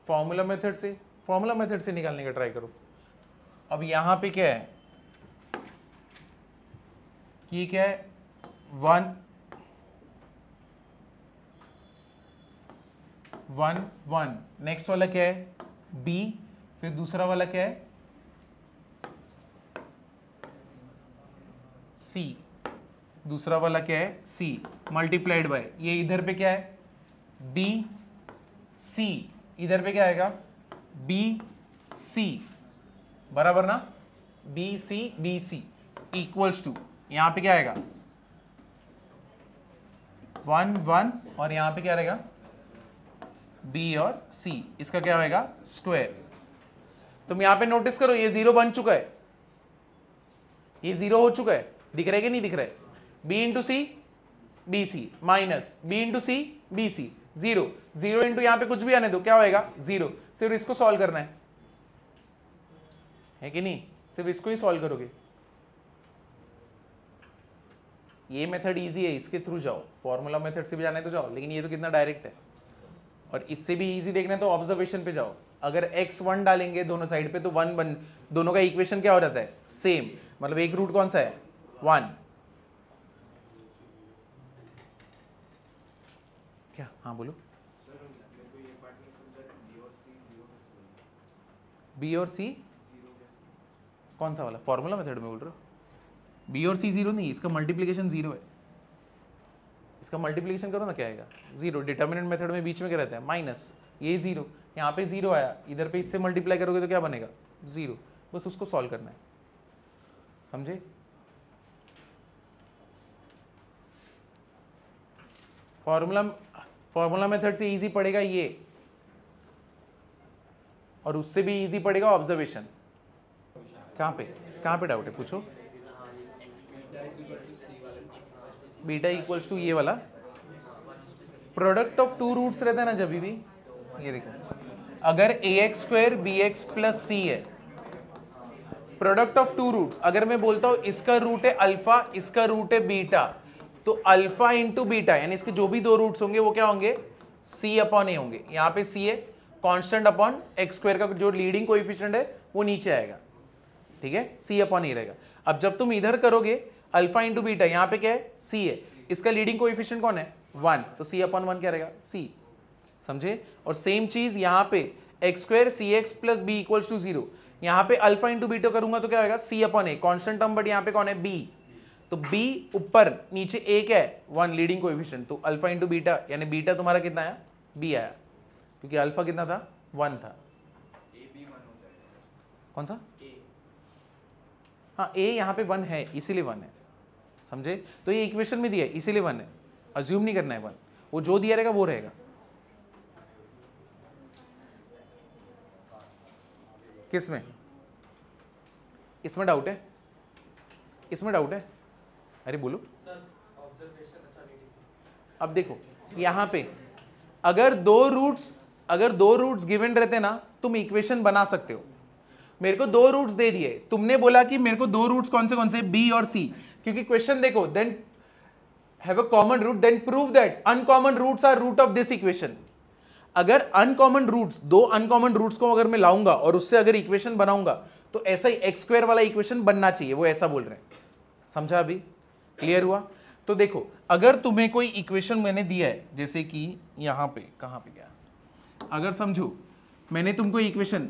फॉर्मूला मेथड से निकालने का ट्राई करो। अब यहां पे क्या है, ये क्या है, 1 1 1, नेक्स्ट वाला क्या है, b, फिर दूसरा वाला क्या है, c, दूसरा वाला क्या है, c मल्टीप्लाइड बाय ये इधर पे क्या है, b c, इधर पे क्या आएगा, b c, बराबर ना, b c इक्वल्स टू, यहां पे क्या आएगा 1 1, और यहां पे क्या रहेगा, b और c, इसका क्या होएगा, स्क्वायर। तुम यहां पे नोटिस करो ये 0 बन चुका है, ये 0 हो चुका है, दिख रहा है कि नहीं दिख रहा है, b into C B C minus b into C B C, 0 0 into यहां पे कुछ भी आने दो, क्या होएगा, 0। सिर्फ इसको सॉल्व करना है कि नहीं, सिर्फ इसको ही सॉल्व करोगे। ये मेथड इजी है, इसके थ्रू जाओ, फॉर्मूला मेथड से भी जाना है तो जाओ, लेकिन ये तो कितना डायरेक्ट है। और इससे भी इजी देखना है तो ऑब्जर्वेशन पे जाओ, अगर x1 डालेंगे दोनों साइड पे तो 1 बन, दोनों का इक्वेशन क्या हो जाता है, सेम, मतलब एक रूट कौन सा है, 1। क्या, हाँ बोलो। b और c कौन सा वाला, फॉर्मूला मेथड में बोल रहे हो, b और c 0 नहीं, इसका मल्टीप्लीकेशन 0 है, इसका मल्टीप्लीकेशन करो ना, क्या आएगा, 0। डिटर्मिनेंट मेथड में बीच में क्या रहता है, माइनस, ये 0, यहाँ पे 0 आया, इधर पे इससे मल्टीप्लाई करोगे तो क्या बनेगा, 0। बस उसको सॉल्व करना है, समझे। फॉर्मूला मेथड से इजी पड़ेगा ये, और उससे भी इजी पड़ेगा ऑब्जर्वेशन। कहाँ पे डाउट है, पूछो। बीटा इक्वल्स टू ये वाला प्रोडक्ट ऑफ टू रूट्स रहता है ना जब भी, ये देखो, अगर ax square bx plus c है, प्रोडक्ट ऑफ टू रूट्स, अगर मैं बोलता हूं इसका रूट है अल्फा, इसका रूट है बीटा, तो अल्फा इंटू बीटा यानी इसके जो भी दो रूट्स होंगे वो क्या होंगे, c अपॉन a होंगे। यहाँ पे c है कांस्टेंट अपॉन एक्स स्क्वायर का जो लीडिंग कोएफिशिएंट है वो नीचे आएगा, ठीक है, c अपॉन a रहेगा। अब जब तुम इधर करोगे अल्फा इंटू बीटा, यहाँ पे क्या है, c है, इसका लीडिंग कोएफिशिएंट कौन है, 1, तो c अपॉन 1 क्या रहेगा, c, समझे। और सेम चीज यहाँ पे x square C x plus B equals to 0, यहाँ पे अल्फा इंटू बीटा करूंगा तो क्या होगा, c upon a, constant term, but यहाँ पे कौन है, b, तो b ऊपर नीचे a क्या है, 1 लीडिंग कोएफिशिएंट, तो अल्फा इंटू बीटा यानी बीटा तुम्हारा कितना आया, b आया, क्योंकि अल्फा कितना था, 1 था। कौन सा, हाँ a यहाँ पे 1 है इसीलिए 1 है, समझे। तो ये इक्वेशन में दिया है इसीलिए 1 है, अज्यूम नहीं करना है 1, वो जो दिया रहेगा वो रहेगा। किसमें, इसमें डाउट है, इसमें डाउट है, अरे बोलो। अब देखो यहां पे अगर दो रूट्स गिवन रहते ना तुम इक्वेशन बना सकते हो। मेरे को दो रूट्स दे दिए, तुमने बोला कि मेरे को दो रूट्स कौन से बी और सी, क्योंकि क्वेश्चन देखो, then have a common root then prove that uncommon roots are root of this equation. अगर अनकॉमन रूट्स, दो अनकॉमन रूट्स को अगर मैं लाऊंगा और उससे अगर इक्वेशन बनाऊंगा तो ऐसा ही एक्स स्क्वायर वाला इक्वेशन बनना चाहिए, वो ऐसा बोल रहे हैं। समझा अभी? क्लियर हुआ? तो देखो अगर तुम्हें कोई इक्वेशन मैंने दिया है, जैसे कि यहां पे, कहां पे गया, अगर समझो मैंने तुमको इक्वेशन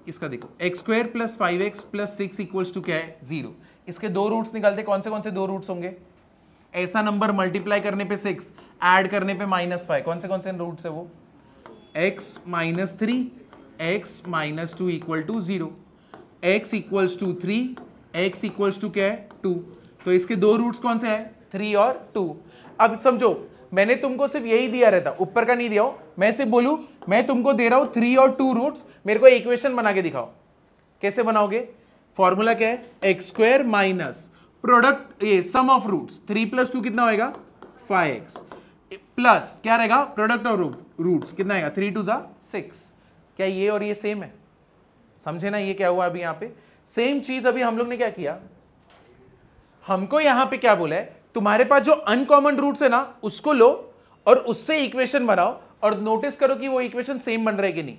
इसका देखो x square plus 5x plus 6 equals to क्या है 0। इसके दो रूट्स निकालते, कौन से दो रूट्स होंगे? ऐसा नंबर मल्टीप्लाई करने पे 6, ऐड करने पे -5, कौन से रूट्स है वो? x minus 3, x minus 2 equal to 0, x equals to 3, x equals to क्या है 2। तो इसके दो रूट्स कौन से हैं? 3 और 2। अब समझो मैंने तुमको सिर्फ यही दिया रहता, ऊपर का नहीं दिया हो, मैं सिर्फ बोलूं मैं तुमको दे रहा हूं 3 और 2 रूट्स, मेरे को इक्वेशन बना के दिखाओ। कैसे बनाओगे? फॉर्मूला क्या है? एक्स स्क्वायर माइनस प्रोडक्ट ये सम ऑफ रूट्स, 3 प्लस 2 कितना होएगा 5x प्लस क्या रहेगा प्रोडक्ट ऑफ रूट्स कितना आएगा 3 2 6। क्या ये और ये सेम है? समझे ना ये क्या हुआ अभी? यहां पे सेम चीज अभी हम लोग ने क्या किया, हमको यहां पे क्या बोला है, तुम्हारे पास जो अनकॉमन रूट्स है ना उसको लो और उससे इक्वेशन बनाओ और नोटिस करो कि वो इक्वेशन सेम बन रहा है कि नहीं।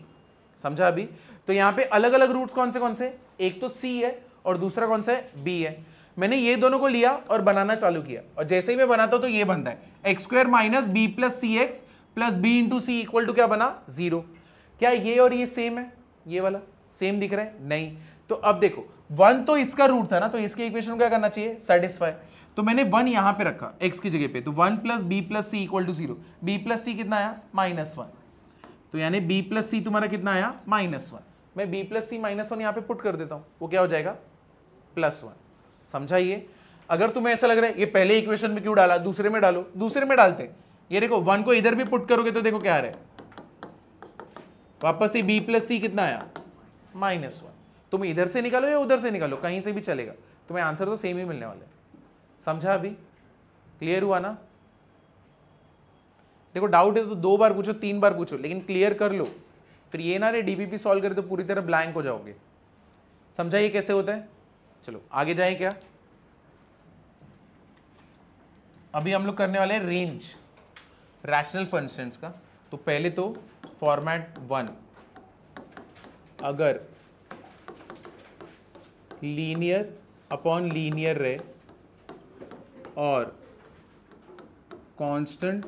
समझा अभी? तो यहां पे अलग अलग रूट्स कौन से, एक तो c है और दूसरा कौन सा है b है। मैंने ये दोनों को लिया और बनाना चालू किया और जैसे ही मैं बनाता हूं तो ये बनता है x square minus B plus C x plus B into C equal to क्या बना 0। क्या ये और ये सेम है? ये वाला सेम दिख रहा है? नहीं। तो अब देखो 1 तो इसका रूट था ना, तो इसके इक्वेशन को क्या करना चाहिए सेटिस्फाई। तो मैंने 1 यहां पे रखा x की जगह पे, तो 1 plus B plus c equal to 0। B plus c कितना आया -1, तो यानी b प्लस सी तुम्हारा कितना आया -1। मैं b प्लस सी -1 यहां पे पुट कर देता हूं, वो क्या हो जाएगा +1। समझा? ये अगर तुम्हें ऐसा लग रहा है ये पहले इक्वेशन में क्यों डाला, दूसरे में डालो, दूसरे में डालते हैं। ये देखो 1 को इधर भी पुट करोगे तो देखो क्या आ रहा है, वापस से b प्लस सी कितना आया -1। तुम इधर से निकालो या उधर से निकालो, कहीं से भी चलेगा, तुम्हें आंसर तो सेम ही मिलने वाला है। समझा अभी? क्लियर हुआ ना? देखो डाउट है तो 2 बार पूछो, 3 बार पूछो, लेकिन क्लियर कर लो, फिर ये ना रे डीबीपी सॉल्व करे तो पूरी तरह ब्लैंक हो जाओगे। समझा ये कैसे होता है? चलो आगे जाएं क्या? अभी हम लोग करने वाले हैं रेंज रैशनल फंक्शंस का। तो पहले तो फॉर्मेट 1, अगर लीनियर अपॉन लीनियर रहे और कांस्टेंट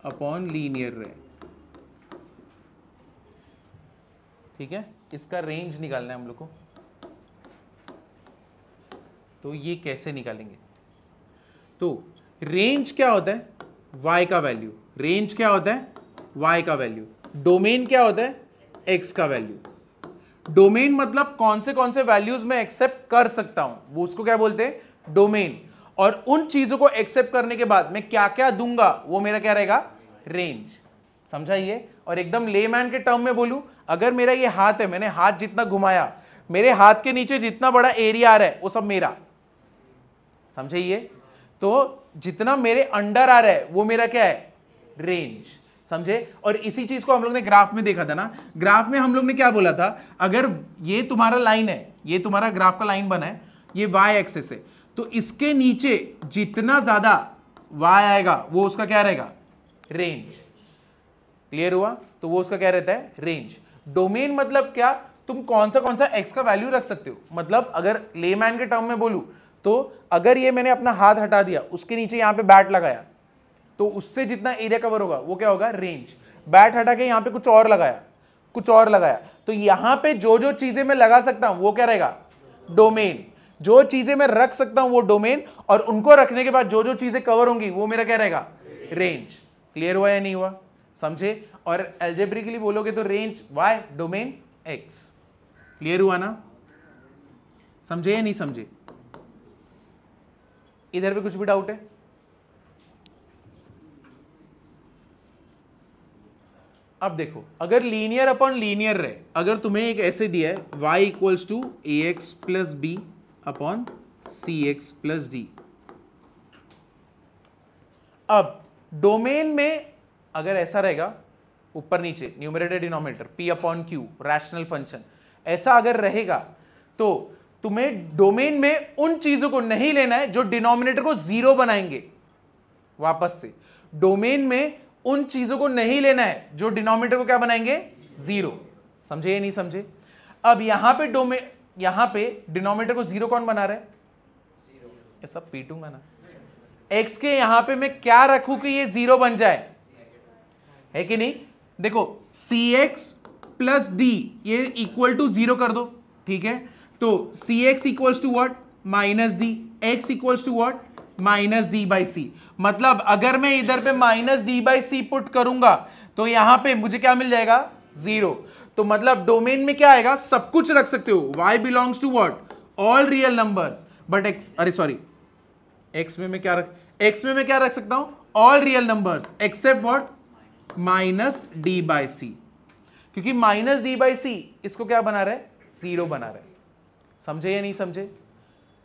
अपॉन लीनियर रहे, ठीक है, इसका रेंज निकालना है हम लोग को। तो ये कैसे निकालेंगे? तो रेंज क्या होता है? y का वैल्यू। रेंज क्या होता है? y का वैल्यू। डोमेन क्या होता है? x का वैल्यू। डोमेन मतलब कौन से वैल्यूज में एक्सेप्ट कर सकता हूं, वो उसको क्या बोलते हैं? डोमेन। और उन चीजों को एक्सेप्ट करने के बाद मैं क्या क्या दूंगा वो मेरा क्या रहेगा? रेंज। समझा ये? और एकदम लेमैन के टर्म में बोलूं, अगर मेरा ये हाथ है, मैंने हाथ जितना घुमाया, मेरे हाथ के नीचे जितना बड़ा एरिया आ रहा है वो सब मेरा। समझे ये? तो जितना मेरे अंडर आ रहा है वो मेरा क्या है? रेंज। समझे? और इसी चीज को हम लोग ने ग्राफ में देखा था ना। ग्राफ में हम लोग ने क्या बोला था, अगर ये तुम्हारा लाइन है, ये तुम्हारा ग्राफ का लाइन बना है, ये y एक्सिस है, तो इसके नीचे जितना ज्यादा y आएगा वो उसका क्या रहेगा? रेंज। क्लियर हुआ? तो वो उसका क्या रहता है? रेंज। डोमेन मतलब क्या? तुम कौन सा x का वैल्यू रख सकते हो। मतलब अगर लेमैन के टर्म में बोलूं तो अगर ये मैंने अपना हाथ हटा दिया, उसके नीचे यहां पे बैट लगाया, तो उससे जितना एरिया कवर होगा वो क्या होगा? रेंज। बैट हटा के यहां पे कुछ और लगाया, तो यहां पे जो चीजें मैं लगा सकता हूं वो क्या रहेगा? डोमेन। जो चीजें मैं रख सकता हूं वो डोमेन, और उनको रखने के बाद जो चीजें कवर होंगी वो मेरा क्या रहेगा? रेंज। क्लियर हुआ या नहीं हुआ? समझे? और अलजेब्रिकली बोलोगे तो range y, domain x। Clear हुआ ना? समझे या नहीं समझे? इधर पे कुछ भी डाउट है? अब देखो, अगर लीनियर अपॉन लीनियर रहे, अगर तुम्हें एक ऐसे दिया है y equals to A X plus B upon C x plus D. अब डोमेन में अगर ऐसा रहेगा, ऊपर नीचे numerator denominator p upon Q rational function, ऐसा अगर रहेगा तो तुम्हें डोमेन में उन चीजों को नहीं लेना है जो डिनोमिनेटर को 0 बनाएंगे। वापस से, डोमेन में उन चीजों को नहीं लेना है जो डिनोमिनेटर को क्या बनाएंगे? 0। समझे या नहीं समझे? अब यहां पे डिनोमिनेटर को 0 कौन बना रहा है? ये सब पीटूंगा ना। x के यहां पे मैं क्या रखूं कि ये 0 बन जाए, है कि नहीं? देखो cx प्लस डी ये इक्वल टू 0 कर दो, ठीक है? तो cx equals to what? Minus d. x equals to what? Minus d by c. मतलब अगर मैं इधर पे minus d by c put करूंगा तो यहां पे मुझे क्या मिल जाएगा? 0। तो मतलब डोमेन में क्या आएगा? सब कुछ रख सकते हो। y belongs to what? All real numbers. But x, अरे सॉरी, x में मैं क्या रख सकता हूं? All real numbers except what? Minus d by c. क्योंकि माइनस डी बाई सी इसको क्या बना रहा है? 0 बना रहा है। समझे या नहीं समझे?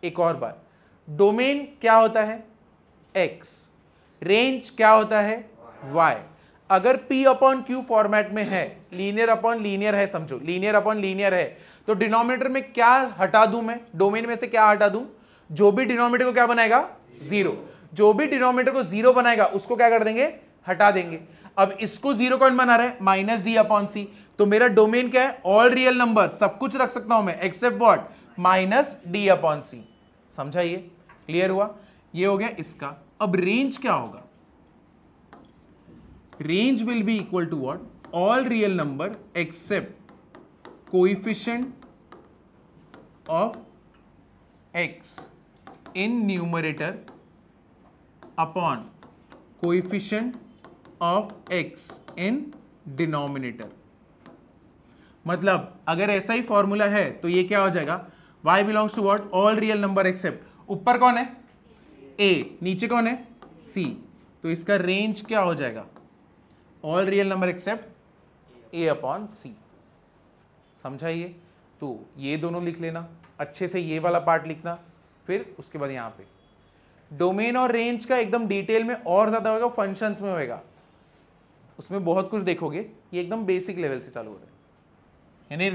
एक और बात, डोमेन क्या होता है? x, रेंज क्या होता है? y। अगर p अपॉन q फॉर्मेट में है, लीनियर अपॉन लीनियर है, समझो लीनियर अपॉन लीनियर है, तो डिनोमिनेटर में क्या हटा दूं मैं? डोमेन में से क्या हटा दूं? जो भी डिनोमिनेटर को क्या बनाएगा? 0। जो भी डिनोमिनेटर को 0 बनाएगा उसको क्या कर देंगे? हटा देंगे। अब इसको 0 कौन बना रहा है? माइनस डी अपॉन सी। तो मेरा डोमेन क्या है? ऑल रियल नंबर, सब कुछ रख सकता हूं मैं except what? Minus d upon c. समझा? ये क्लियर हुआ? ये हो गया इसका। अब रेंज क्या होगा? Range will be equal to what? All real number except coefficient of x in numerator upon coefficient of x in denominator। मतलब अगर ऐसा ही फॉर्मूला है तो ये क्या हो जाएगा? y belongs to what? All real number except, ऊपर कौन है? a, नीचे कौन है? c। तो इसका रेंज क्या हो जाएगा? All real number accept a upon c। समझा ये? तो ये दोनों लिख लेना अच्छे से, ये वाला पार्ट लिखना, फिर उसके बाद यहां पे डोमेन और रेंज का एकदम डिटेल में और ज्यादा होगा, फंक्शंस में होएगा, उसमें बहुत कुछ देखोगे। ये एकदम बेसिक लेवल से चालू हो रहा है। यानी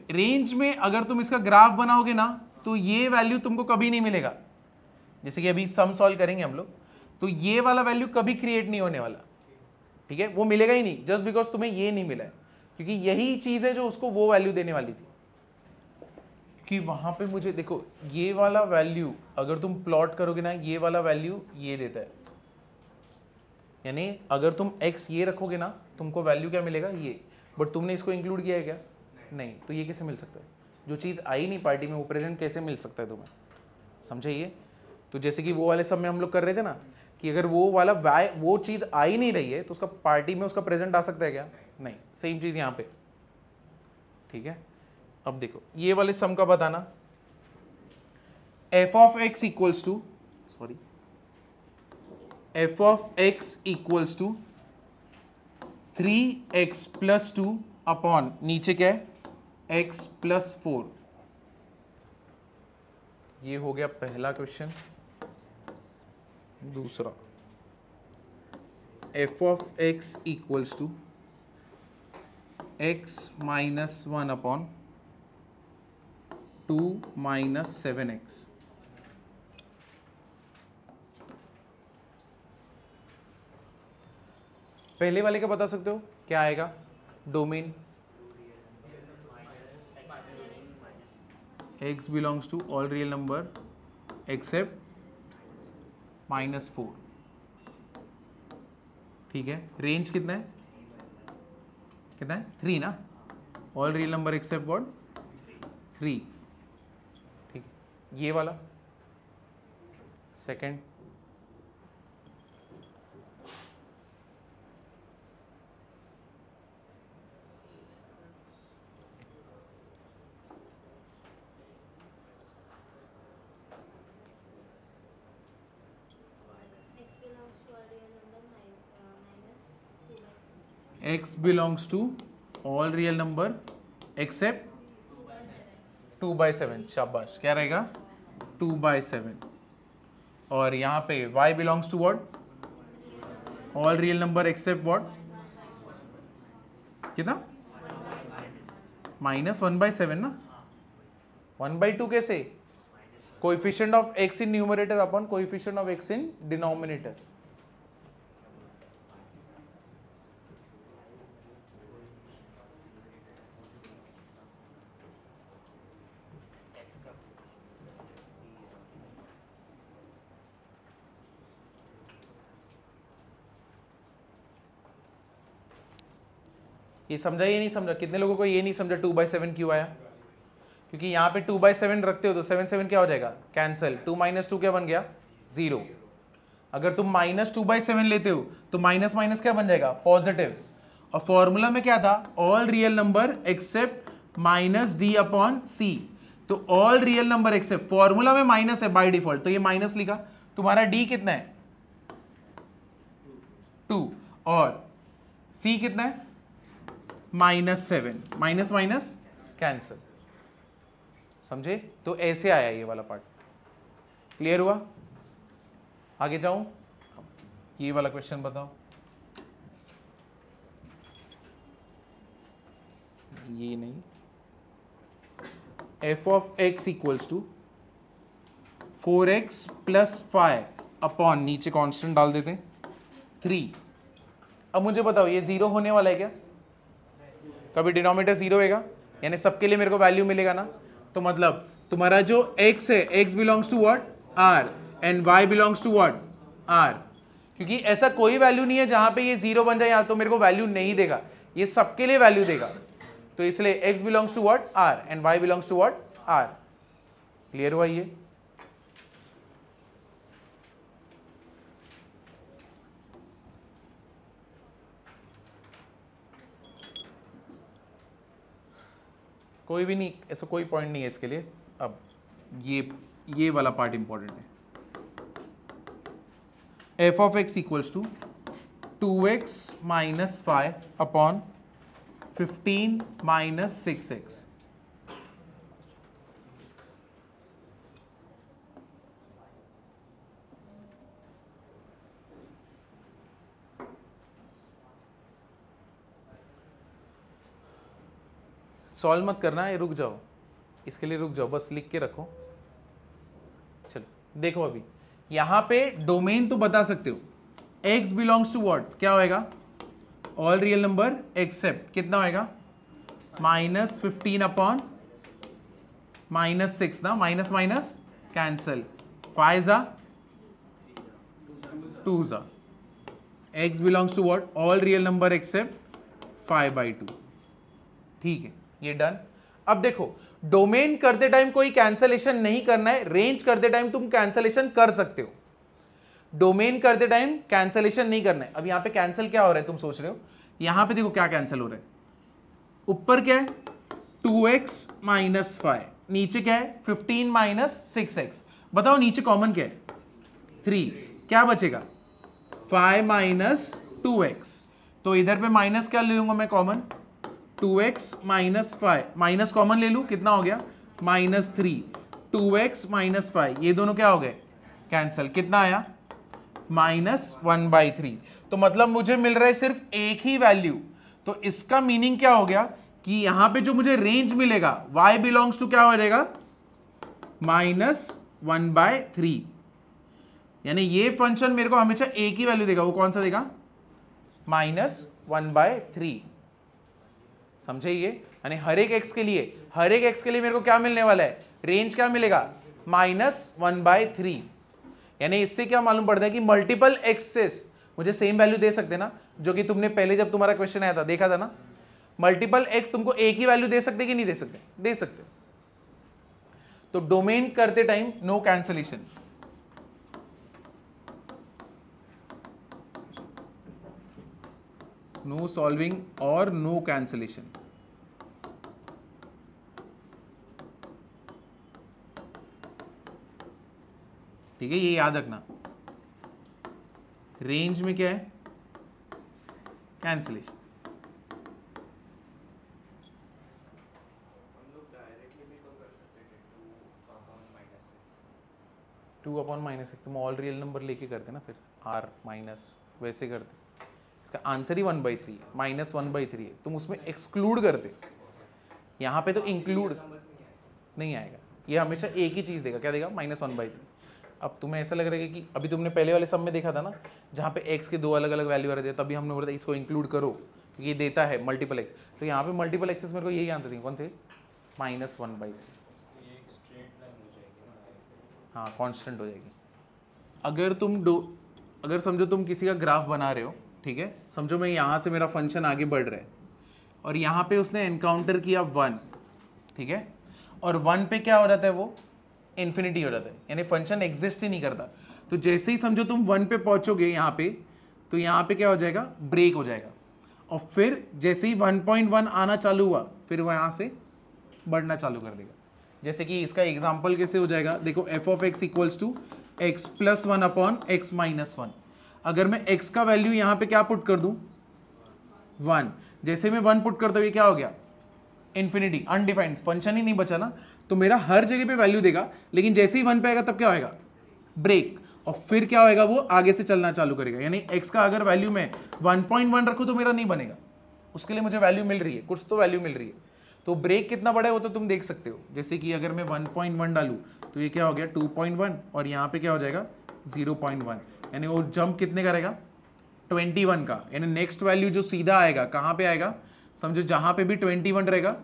रेंज में अगर तुम इसका ग्राफ बनाओगे ना तो ये वैल्यू तुमको कभी नहीं मिलेगा। जैसे कि अभी सम सॉल्व करेंगे हम लोग, तो ये वाला वैल्यू कभी क्रिएट नहीं होने वाला, ठीक है? वो मिलेगा ही नहीं, जस्ट बिकॉज तुम्हें ये नहीं मिला है, क्योंकि यही चीज है जो उसको वो वैल्यू देने वाली थी। कि वहां पे मुझे देखो, ये वाला वैल्यू अगर तुम प्लॉट करोगे ना, ये वाला वैल्यू ये देता है, यानी अगर तुम x ये रखोगे ना तुमको वैल्यू क्या मिलेगा? ये। बट तुमने इसको इंक्लूड किया है क्या? नहीं। तो ये कैसे मिल सकता है? जो चीज़ आई नहीं पार्टी में वो प्रेजेंट कैसे मिल सकता है तुम्हें? समझे ये? तो जैसे कि वो वाले सब में हम लोग कर रहे थे ना कि अगर वो वाला वो चीज़ आई नहीं रही है तो उसका पार्टी में उसका प्रेजेंट आ सकता है क्या? नहीं। सेम चीज़ यहाँ पे, ठीक है? अब देखो ये वाले सम का बताना, f of x equals to f of x equals to 3x plus 2 upon नीचे क्या है? x plus 4। ये हो गया पहला क्वेश्चन। दूसरा, f of x equals to x minus 1 upon 2 minus 7x। पहले वाले का बता सकते हो क्या आएगा? Domain x belongs to all real number except -4, ठीक है? रेंज कितना है? 3 ना? All real number except what? 3, ठीक। ये वाला second, x belongs to all real number except 2/7। शाबाश, क्या रहेगा? 2/7। और यहाँ पे y belongs to what? all real number except what? कितना? -1/7 ना? 1/2 कैसे? Coefficient of x in numerator upon coefficient of x in denominator. ये समझा ये नहीं समझा? कितने लोगों को ये नहीं समझा 2/7 क्यों आया? क्योंकि यहाँ पे 2/7 रखते हो तो 7 क्या हो जाएगा? कैंसिल। 2 - 2 क्या बन गया? 0। अगर तुम -2/7 लेते हो तो माइनस माइनस क्या बन जाएगा? पॉजिटिव। और फॉर्मूला में क्या था? All real number accept -d/c। तो all real number accept, formula में माइनस है बाय डिफॉल्ट, तो ये माइनस लिखा। तुम्हारा d कितना है? 2। और c कितना है? -7। Minus minus cancel. समझे? तो ऐसे आया ये वाला पार्ट। क्लियर हुआ? आगे जाऊं? ये वाला क्वेश्चन बताओ। ये नहीं, f of x equals to 4x + 5 upon, नीचे कांस्टेंट डाल देते हैं, 3। अब मुझे बताओ ये 0 होने वाला है क्या? कभी डिनोमिनेटर 0 होएगा? यानी सबके लिए मेरे को वैल्यू मिलेगा ना? तो मतलब तुम्हारा जो x है, x belongs to what? r, and y belongs to what? r। क्योंकि ऐसा कोई वैल्यू नहीं है जहां पे ये 0 बन जाए या तो मेरे को वैल्यू नहीं देगा, ये सबके लिए वैल्यू देगा। तो इसलिए x belongs to what? r, and y belongs to what? r। Clear हुआ ये? कोई भी नहीं, ऐसा कोई पॉइंट नहीं है इसके लिए। अब ये वाला पार्ट इंपॉर्टेंट है। f of x equals to 2x - 5 upon 15 - 6x। Solve मत करना है, रुक जाओ, इसके लिए रुक जाओ, बस लिख के रखो। चलो देखो, अभी यहां पे डोमेन तो बता सकते हो। x belongs to what? क्या होएगा? ऑल रियल नंबर एक्सेप्ट, कितना होएगा? -15 अपॉन -6 ना, माइनस माइनस कैंसिल, 5 ज़ा 2 ज़ा। x belongs to what? All real number except 5/2। ठीक है, ये डन। अब देखो, डोमेन करते टाइम कोई कैंसलेशन नहीं करना है, रेंज करते टाइम तुम कैंसलेशन कर सकते हो, डोमेन करते टाइम कैंसलेशन नहीं करना है। अब यहां पे कैंसिल क्या हो रहा है? तुम सोच रहे हो यहां पे देखो क्या कैंसिल हो रहा है। ऊपर क्या है? 2x - 5, नीचे क्या है? 15 - 6x। बताओ नीचे कॉमन क्या है? 3। क्या बचेगा? 5 - 2x। तो इधर पे माइनस क्या ले लूंगा मैं कॉमन? 2x - 5, माइनस कॉमन ले लूं, कितना हो गया? -3। 2x - 5, ये दोनों क्या हो गए? कैंसिल। कितना आया? -1/3। तो मतलब मुझे मिल रहा है सिर्फ एक ही वैल्यू। तो इसका मीनिंग क्या हो गया कि यहां पे जो मुझे रेंज मिलेगा y बिलोंग्स टू क्या हो जाएगा? -1/3। यानी ये फंक्शन मेरे को हमेशा एक ही वैल्यू देगा। वो कौन सा देगा? -1/3। समझे ये? यानी हर एक x के लिए मेरे को क्या मिलने वाला है? रेंज क्या मिलेगा? -1/3। यानी इससे क्या मालूम पड़ता है कि मल्टीपल एक्सेस मुझे सेम वैल्यू दे सकते ना, जो कि तुमने पहले जब तुम्हारा क्वेश्चन आया था देखा था ना, मल्टीपल एक्स तुमको एक ही वैल्यू दे सकते कि नहीं दे सकते? दे सकते। तो डोमेन करते time no cancellation. No solving और नो कैंसलेशन। ठीक है, ये याद रखना। रेंज में क्या है? कैंसलेशन। हम लोग डायरेक्टली भी तो कर सकते हैं 2/-6। 2/-6 तुम ऑल रियल नंबर लेके करते ना, फिर r माइनस वैसे करते। इसका आंसर ही 1/3 -1/3 है, तुम उसमें एक्सक्लूड करते। यहाँ पे तो इंक्लूड नहीं आएगा। ये हमेशा एक ही चीज़ देगा, क्या देगा, -1/3। अब तुम्हें ऐसा लग रहा है कि अभी तुमने पहले वाले सब में देखा था ना, जहाँ पे x के दो अलग अलग वैल्यू आ रहे थे, तभी हमने बोला था इसको इंक्लूड करो क्योंकि ये देता है मल्टीपल एक्स। तो यहाँ पे मल्टीपल एक्सेस मेरे को यही आंसर देंगे, कौन से, -1/3। ये एक स्ट्रेट लाइन हो जाएगी ना। हाँ कांस्टेंट हो जाएगी। अगर समझो तुम किसी का ग्राफ बना रहे हो, ठीक है, समझो मैं यहाँ से मेरा फंक्शन आगे बढ़ रहा है और यहाँ पे उसने एनकाउंटर किया 1, ठीक है, और 1 पे क्या हो जाता है, वो इन्फिनिटी हो जाता है, यानी फंक्शन एग्जिस्ट ही नहीं करता। तो जैसे ही समझो तुम 1 पे पहुंचोगे यहाँ पे, तो यहाँ पे क्या हो जाएगा, ब्रेक हो जाएगा, और फिर जैसे ही 1.1 आना चालू हुआ, फिर वो यहाँ से बढ़ना चालू कर देगा। जैसे कि इसका एग्जाम्पल कैसे हो जाएगा, देखो f(x) equals to x plus 1 upon x minus 1। अगर मैं x का वैल्यू यहाँ पे क्या पुट कर दूँ, 1, जैसे मैं 1 पुट करता हूँ, ये क्या हो गया, इन्फिनिटी, अनडिफाइंड, फंक्शन ही नहीं बचा ना, तो मेरा हर जगह पे वैल्यू देगा, लेकिन जैसे ही 1 पे आएगा तब क्या होएगा, ब्रेक, और फिर क्या होएगा, वो आगे से चलना चालू करेगा। यानी x का अगर वैल्यू मैं 1.1 रखूँ तो मेरा नहीं बनेगा, उसके लिए मुझे वैल्यू मिल रही है, कुछ तो वैल्यू मिल रही है। तो ब्रेक कितना बड़ा है वो तो तुम देख सकते हो, जैसे कि अगर मैं 1.1 डालूँ तो ये क्या हो गया 2.1, और यहाँ पे क्या हो जाएगा 0.1, यानी वो जंप कितने करेगा, 21 का। यानी नेक्स्ट वैल्यू जो सीधा आएगा कहाँ पे आएगा, समझो जहाँ पे भी 21 रहेगा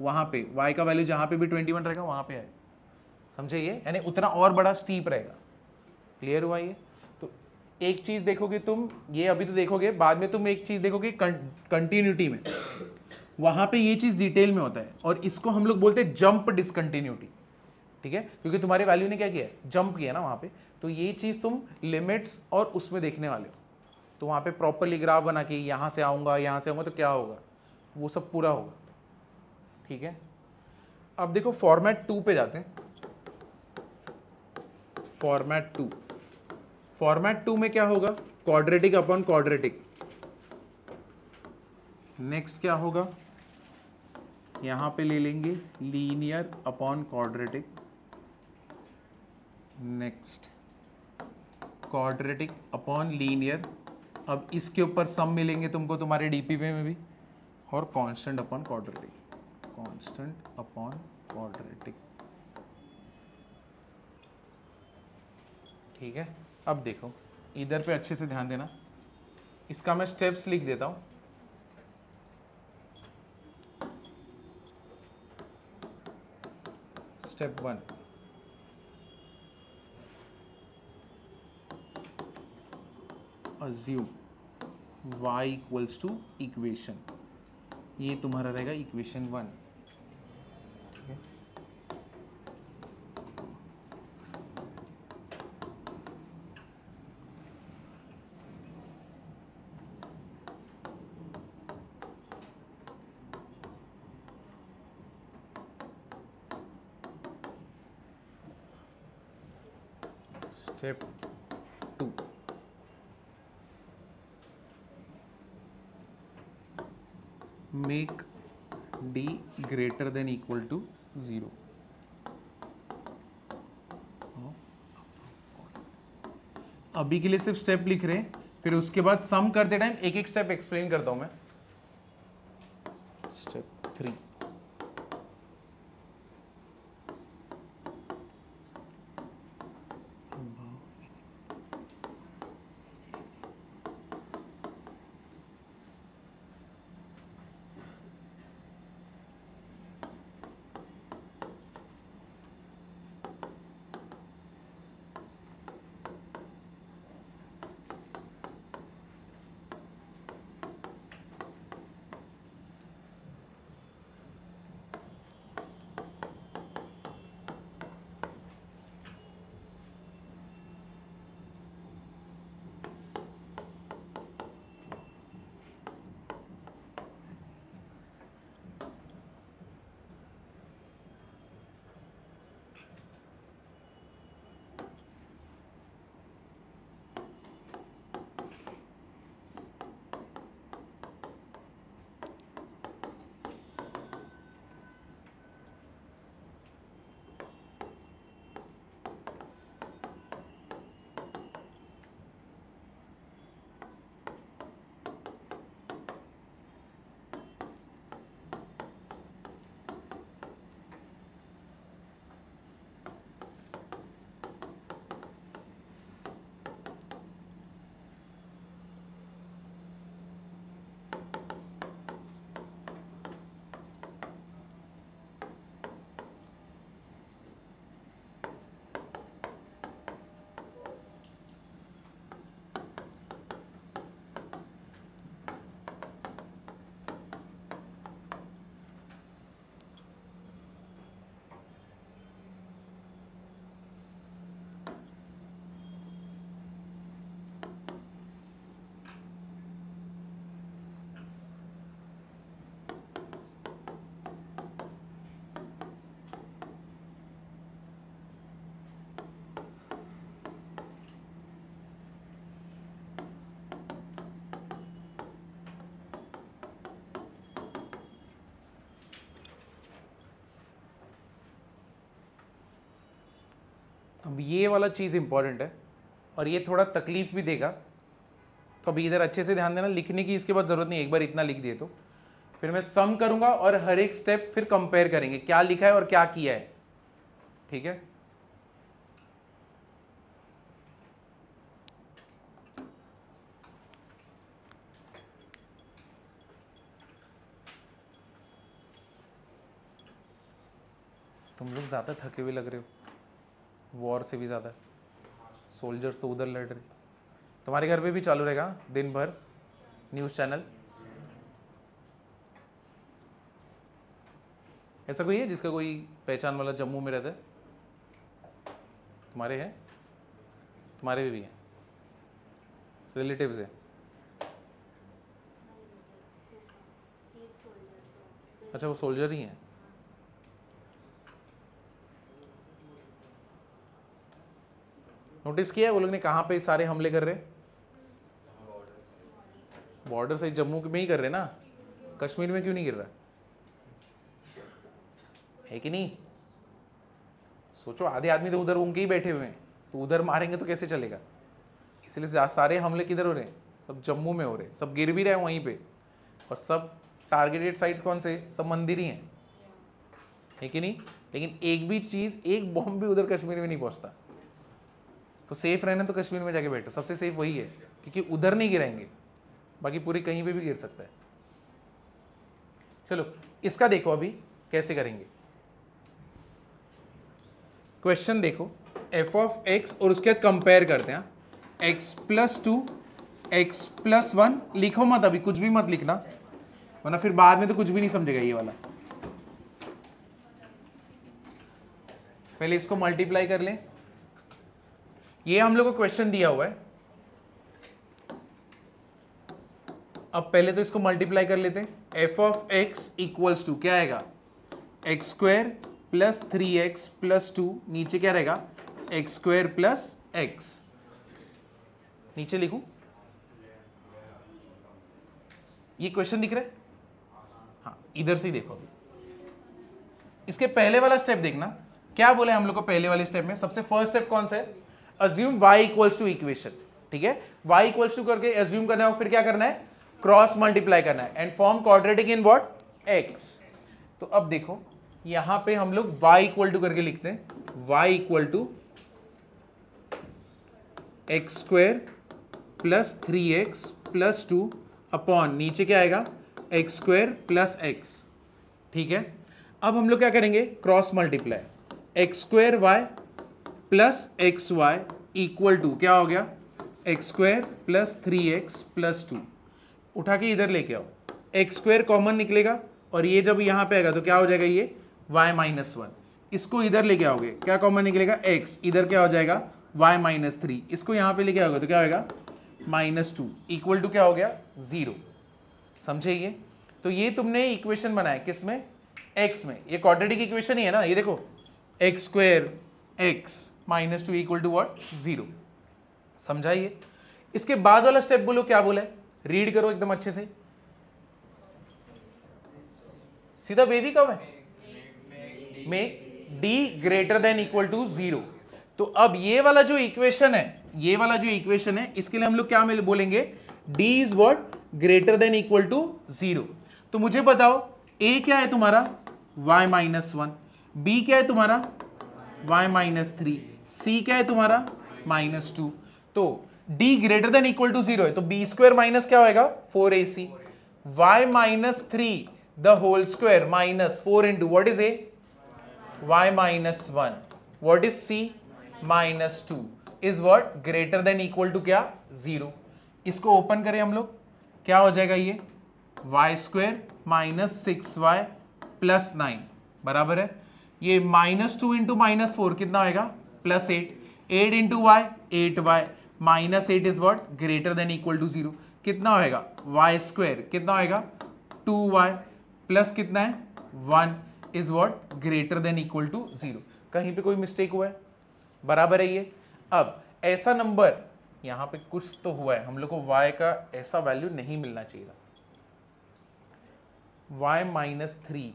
वहाँ पे, y का वैल्यू जहाँ पे भी 21 रहेगा वहाँ पे आए, समझे ये, यानी उतना और बड़ा स्टीप रहेगा। क्लियर हुआ ये। तो एक चीज़ देखोगे तुम, ये अभी तो देखोगे, बाद में तुम एक चीज़ देखोगे कंटिन्यूटी में, वहाँ पे ये चीज़ डिटेल में होता है, और इसको हम लोग बोलते हैं जंप डिसकंटिन्यूटी, ठीक है, क्योंकि तुम्हारी वैल्यू ने क्या किया है, जंप किया ना वहाँ पे। तो ये चीज़ तुम लिमिट्स और उसमें देखने वाले हो, तो वहाँ पे प्रॉपरली ग्राफ बना के यहाँ से आऊँगा तो क्या होगा, वो सब पूरा होगा, ठीक है। अब देखो फॉर्मेट 2 पे जाते हैं। फॉर्मेट 2 में क्या होगा, क्वाड्रेटिक अपॉन क्वाड्रेटिक। नेक्स्ट क्या होगा, यहाँ पे ले लेंगे linear upon quadratic. Next quadratic upon linear. अब इसके ऊपर सम मिलेंगे तुमको तुम्हारे डीपीपी में भी, और constant upon quadratic, constant upon quadratic, ठीक है। अब देखो इधर पे अच्छे से ध्यान देना, इसका मैं स्टेप्स लिख देता हूं। Step 1, assume y equals to equation, ये तुम्हारा रहेगा इक्वेशन 1, ठीक है। Step 2, make d greater than equal to 0। अभी के लिए सिर्फ स्टेप लिख रहे हैं, फिर उसके बाद सम करते टाइम एक एक स्टेप एक्सप्लेन करता हूं मैं। स्टेप 3, अब ये वाला चीज़ इंपॉर्टेंट है और ये थोड़ा तकलीफ भी देगा, तो अभी इधर अच्छे से ध्यान देना, लिखने की इसके बाद ज़रूरत नहीं, एक बार इतना लिख दिए तो फिर मैं सम करूंगा और हर एक स्टेप फिर कंपेयर करेंगे क्या लिखा है और क्या किया है, ठीक है। तुम लोग ज़्यादा थके हुए लग रहे हो, वॉर से भी ज़्यादा। सोल्जर्स तो उधर लड़ रहे, तुम्हारे घर पे भी चालू रहेगा दिन भर न्यूज़ चैनल। ऐसा कोई है जिसका कोई पहचान वाला जम्मू में रहता है? तुम्हारे हैं? तुम्हारे भी हैं रिलेटिव्स है? अच्छा, वो सोल्जर ही हैं। नोटिस किया है वो लोग ने कहाँ पे सारे हमले कर रहे? बॉर्डर से जम्मू में ही कर रहे ना, कश्मीर में क्यों नहीं गिर रहा है कि नहीं? सोचो, आधे आदमी तो उधर उनके ही बैठे हुए हैं, तो उधर मारेंगे तो कैसे चलेगा? इसलिए सारे हमले किधर हो रहे हैं? सब जम्मू में हो रहे हैं, सब गिर भी रहे हैं वहीं पे, और सब टारगेटेड साइट्स कौन से? सब मंदिर ही हैं, है कि नहीं? लेकिन एक भी चीज़, एक बॉम्ब भी उधर कश्मीर में नहीं पहुंचता। तो सेफ रहना तो कश्मीर में जाके बैठो, सबसे सेफ वही है, क्योंकि उधर नहीं गिराएंगे, बाकी पूरी कहीं पे भी गिर सकता है। चलो इसका देखो अभी कैसे करेंगे। क्वेश्चन देखो, एफ ऑफ एक्स और उसके बाद कंपेयर करते हैं। एक्स प्लस 2 एक्स प्लस 1 लिखो मत, अभी कुछ भी मत लिखना, वरना फिर बाद में तो कुछ भी नहीं समझेगा ये वाला। पहले इसको मल्टीप्लाई कर लें, ये हम लोग को क्वेश्चन दिया हुआ है। अब पहले तो इसको मल्टीप्लाई कर लेते हैं। F of x equals to क्या आएगा? X square plus 3x plus 2, नीचे क्या रहेगा? X square plus x. नीचे लिखूं? ये क्वेश्चन दिख रहा है? हाँ, इधर से ही देखो। इसके पहले वाला स्टेप देखना, क्या बोले हम लोग को पहले वाले स्टेप में? सबसे फर्स्ट स्टेप कौन सा है? Assume y equals to equation, ठीक है। y इक्वल्स टू करके अज्यूम करना है, फिर क्या करना है? क्रॉस मल्टीप्लाई करना है and form quadratic in what? x। तो अब देखो यहां पे हम लोग y इक्वल टू करके लिखते हैं, y equal to x square plus 3x plus 2 upon नीचे क्या आएगा? एक्स स्क्वायर प्लस एक्स, ठीक है। अब हम लोग क्या करेंगे? Cross multiply, x square y plus x y equal to क्या हो गया? X square plus 3x plus 2। उठा के इधर लेके आओ, एक्स स्क्वायर कॉमन निकलेगा और ये जब यहाँ पे आएगा तो क्या हो जाएगा? ये y माइनस 1। इसको इधर लेके आओगे, क्या कॉमन निकलेगा? x, इधर क्या हो जाएगा? y minus 3। इसको यहाँ पे लेके आओगे तो क्या होगा? माइनस 2 इक्वल टू क्या हो गया? 0। समझे ये? तो ये तुमने इक्वेशन बनाया किस में? x में। ये क्वाड्रेटिक इक्वेशन ही है ना, ये देखो, x square x minus 2 equal to what? 0। समझाइए। इसके बाद वाला स्टेप बोलो, क्या बोला है? रीड करो एकदम अच्छे से। सीधा बेबी कब है? में d greater than equal to 0। तो अब ये वाला जो इक्वेशन है, ये वाला जो इक्वेशन है, इसके लिए हम लोग क्या बोलेंगे? D is what? Greater than equal to 0। तो मुझे बताओ, ए क्या है तुम्हारा? y minus 1। बी क्या है तुम्हारा? y minus 3। सी क्या है तुम्हारा? माइनस 2। तो d greater than equal to 0 है, तो बी स्क्वायर माइनस क्या होएगा? 4ac। y minus 3 the whole square minus 4 into what is a? y minus 1। What is c? Minus 2 is what? Greater than equal to क्या? 0। इसको open करें हम लोग, क्या हो जाएगा? ये y square minus 6y plus 9 बराबर है, ये माइनस 2 इंटू माइनस 4 कितना होएगा? Plus 8। 8 into y 8y minus 8 is what? Greater than equal to 0। कितना होएगा? y स्क्वायर कितना होएगा? 2y प्लस कितना है? 1 is what? Greater than equal to 0। कहीं पे कोई मिस्टेक हुआ है? बराबर है ये। अब ऐसा नंबर यहां पे कुछ तो हुआ है, हम लोग को y का ऐसा वैल्यू नहीं मिलना चाहिए था। y माइनस 3,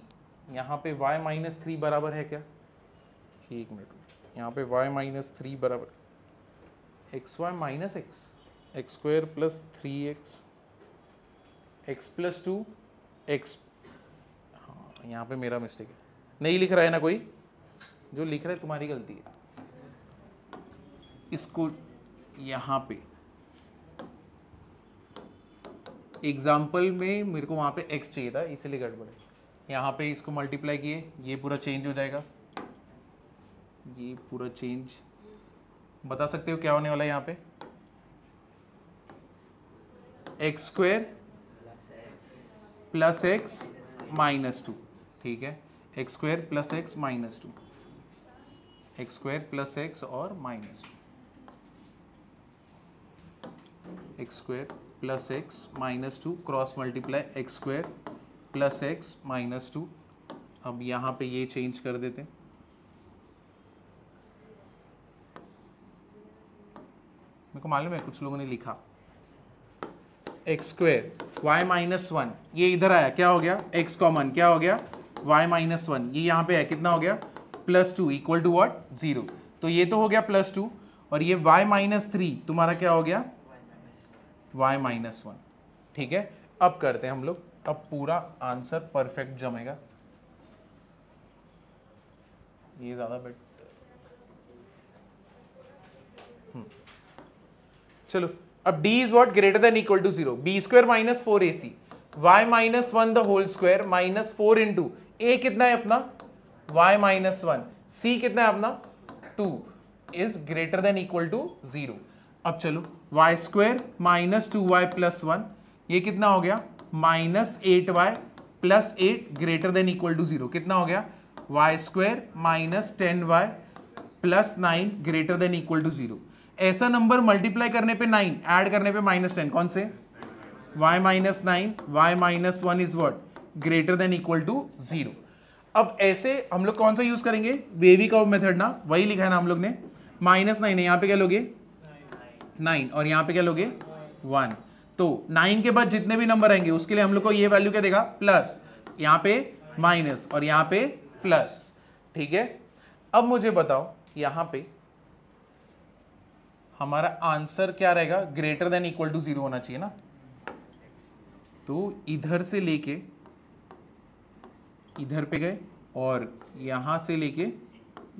यहाँ पे y माइनस 3 बराबर है क्या? एक मिनट, यहाँ पे y माइनस 3 बराबर x y minus x square plus 3x x plus 2 x, हाँ यहाँ पे मेरा मिस्टेक है, नहीं लिख रहा है ना कोई, जो लिख रहा है तुम्हारी गलती है। इसको यहाँ पे एग्जाम्पल में मेरे को वहाँ पे x चाहिए था, इसलिए गड़बड़ है। यहाँ पे इसको मल्टीप्लाई किए, ये पूरा चेंज हो जाएगा, ये पूरा चेंज, बता सकते हो क्या होने वाला है यहाँ पे? X square plus x minus 2, ठीक है, x square plus x minus 2, x square plus x और minus 2, x square plus x minus 2 cross multiply x square plus x minus 2। अब यहाँ पे ये चेंज कर देते हैं, मेरे को मालूम है कुछ लोगों ने लिखा एक्स स्क्वायर वाई माइनस 1, ये इधर आया, क्या हो गया? एक्स कॉमन, क्या हो गया? वाई माइनस 1, ये यहाँ पे है, कितना हो गया? Plus 2 equal to what? 0। तो ये तो हो गया प्लस 2, और ये वाई माइनस 3 तुम्हारा क्या हो गया? वाई माइनस 1, ठीक है। अब करते हैं हम लोग, अब पूरा आंसर परफेक्ट जमेगा, ये ज्यादा बेटर। चलो अब d is what? Greater than equal to 0, b square minus 4ac y minus 1 the whole square minus 4 into a कितना है अपना? y माइनस 1, c कितना है अपना? 2 is greater than equal to 0। अब चलो y square minus 2y plus 1, ये कितना हो गया? Minus 8y plus 8 greater than equal to 0, कितना हो गया? y square minus 10y plus 9 greater than equal to 0। ऐसा नंबर मल्टीप्लाई करने पे 9, ऐड करने पे माइनस 10, कौन से? y minus 9, y minus 1 is what? Greater than equal to 0। अब ऐसे हम लोग कौन सा यूज करेंगे? वेवी कर्व मेथड ना, वही लिखा है ना हम लोग ने। माइनस 9 है, यहाँ पे क्या लोगे? 9, और यहाँ पे क्या लोगे? 1। तो 9 के बाद जितने भी नंबर आएंगे उसके लिए हम लोग को ये वैल्यू क्या देगा? प्लस, यहाँ पे माइनस और यहाँ पे प्लस, ठीक है। अब मुझे बताओ यहाँ पे हमारा आंसर क्या रहेगा? ग्रेटर देन इक्वल टू 0 होना चाहिए ना। तो इधर से लेके इधर पे गए और यहां से लेके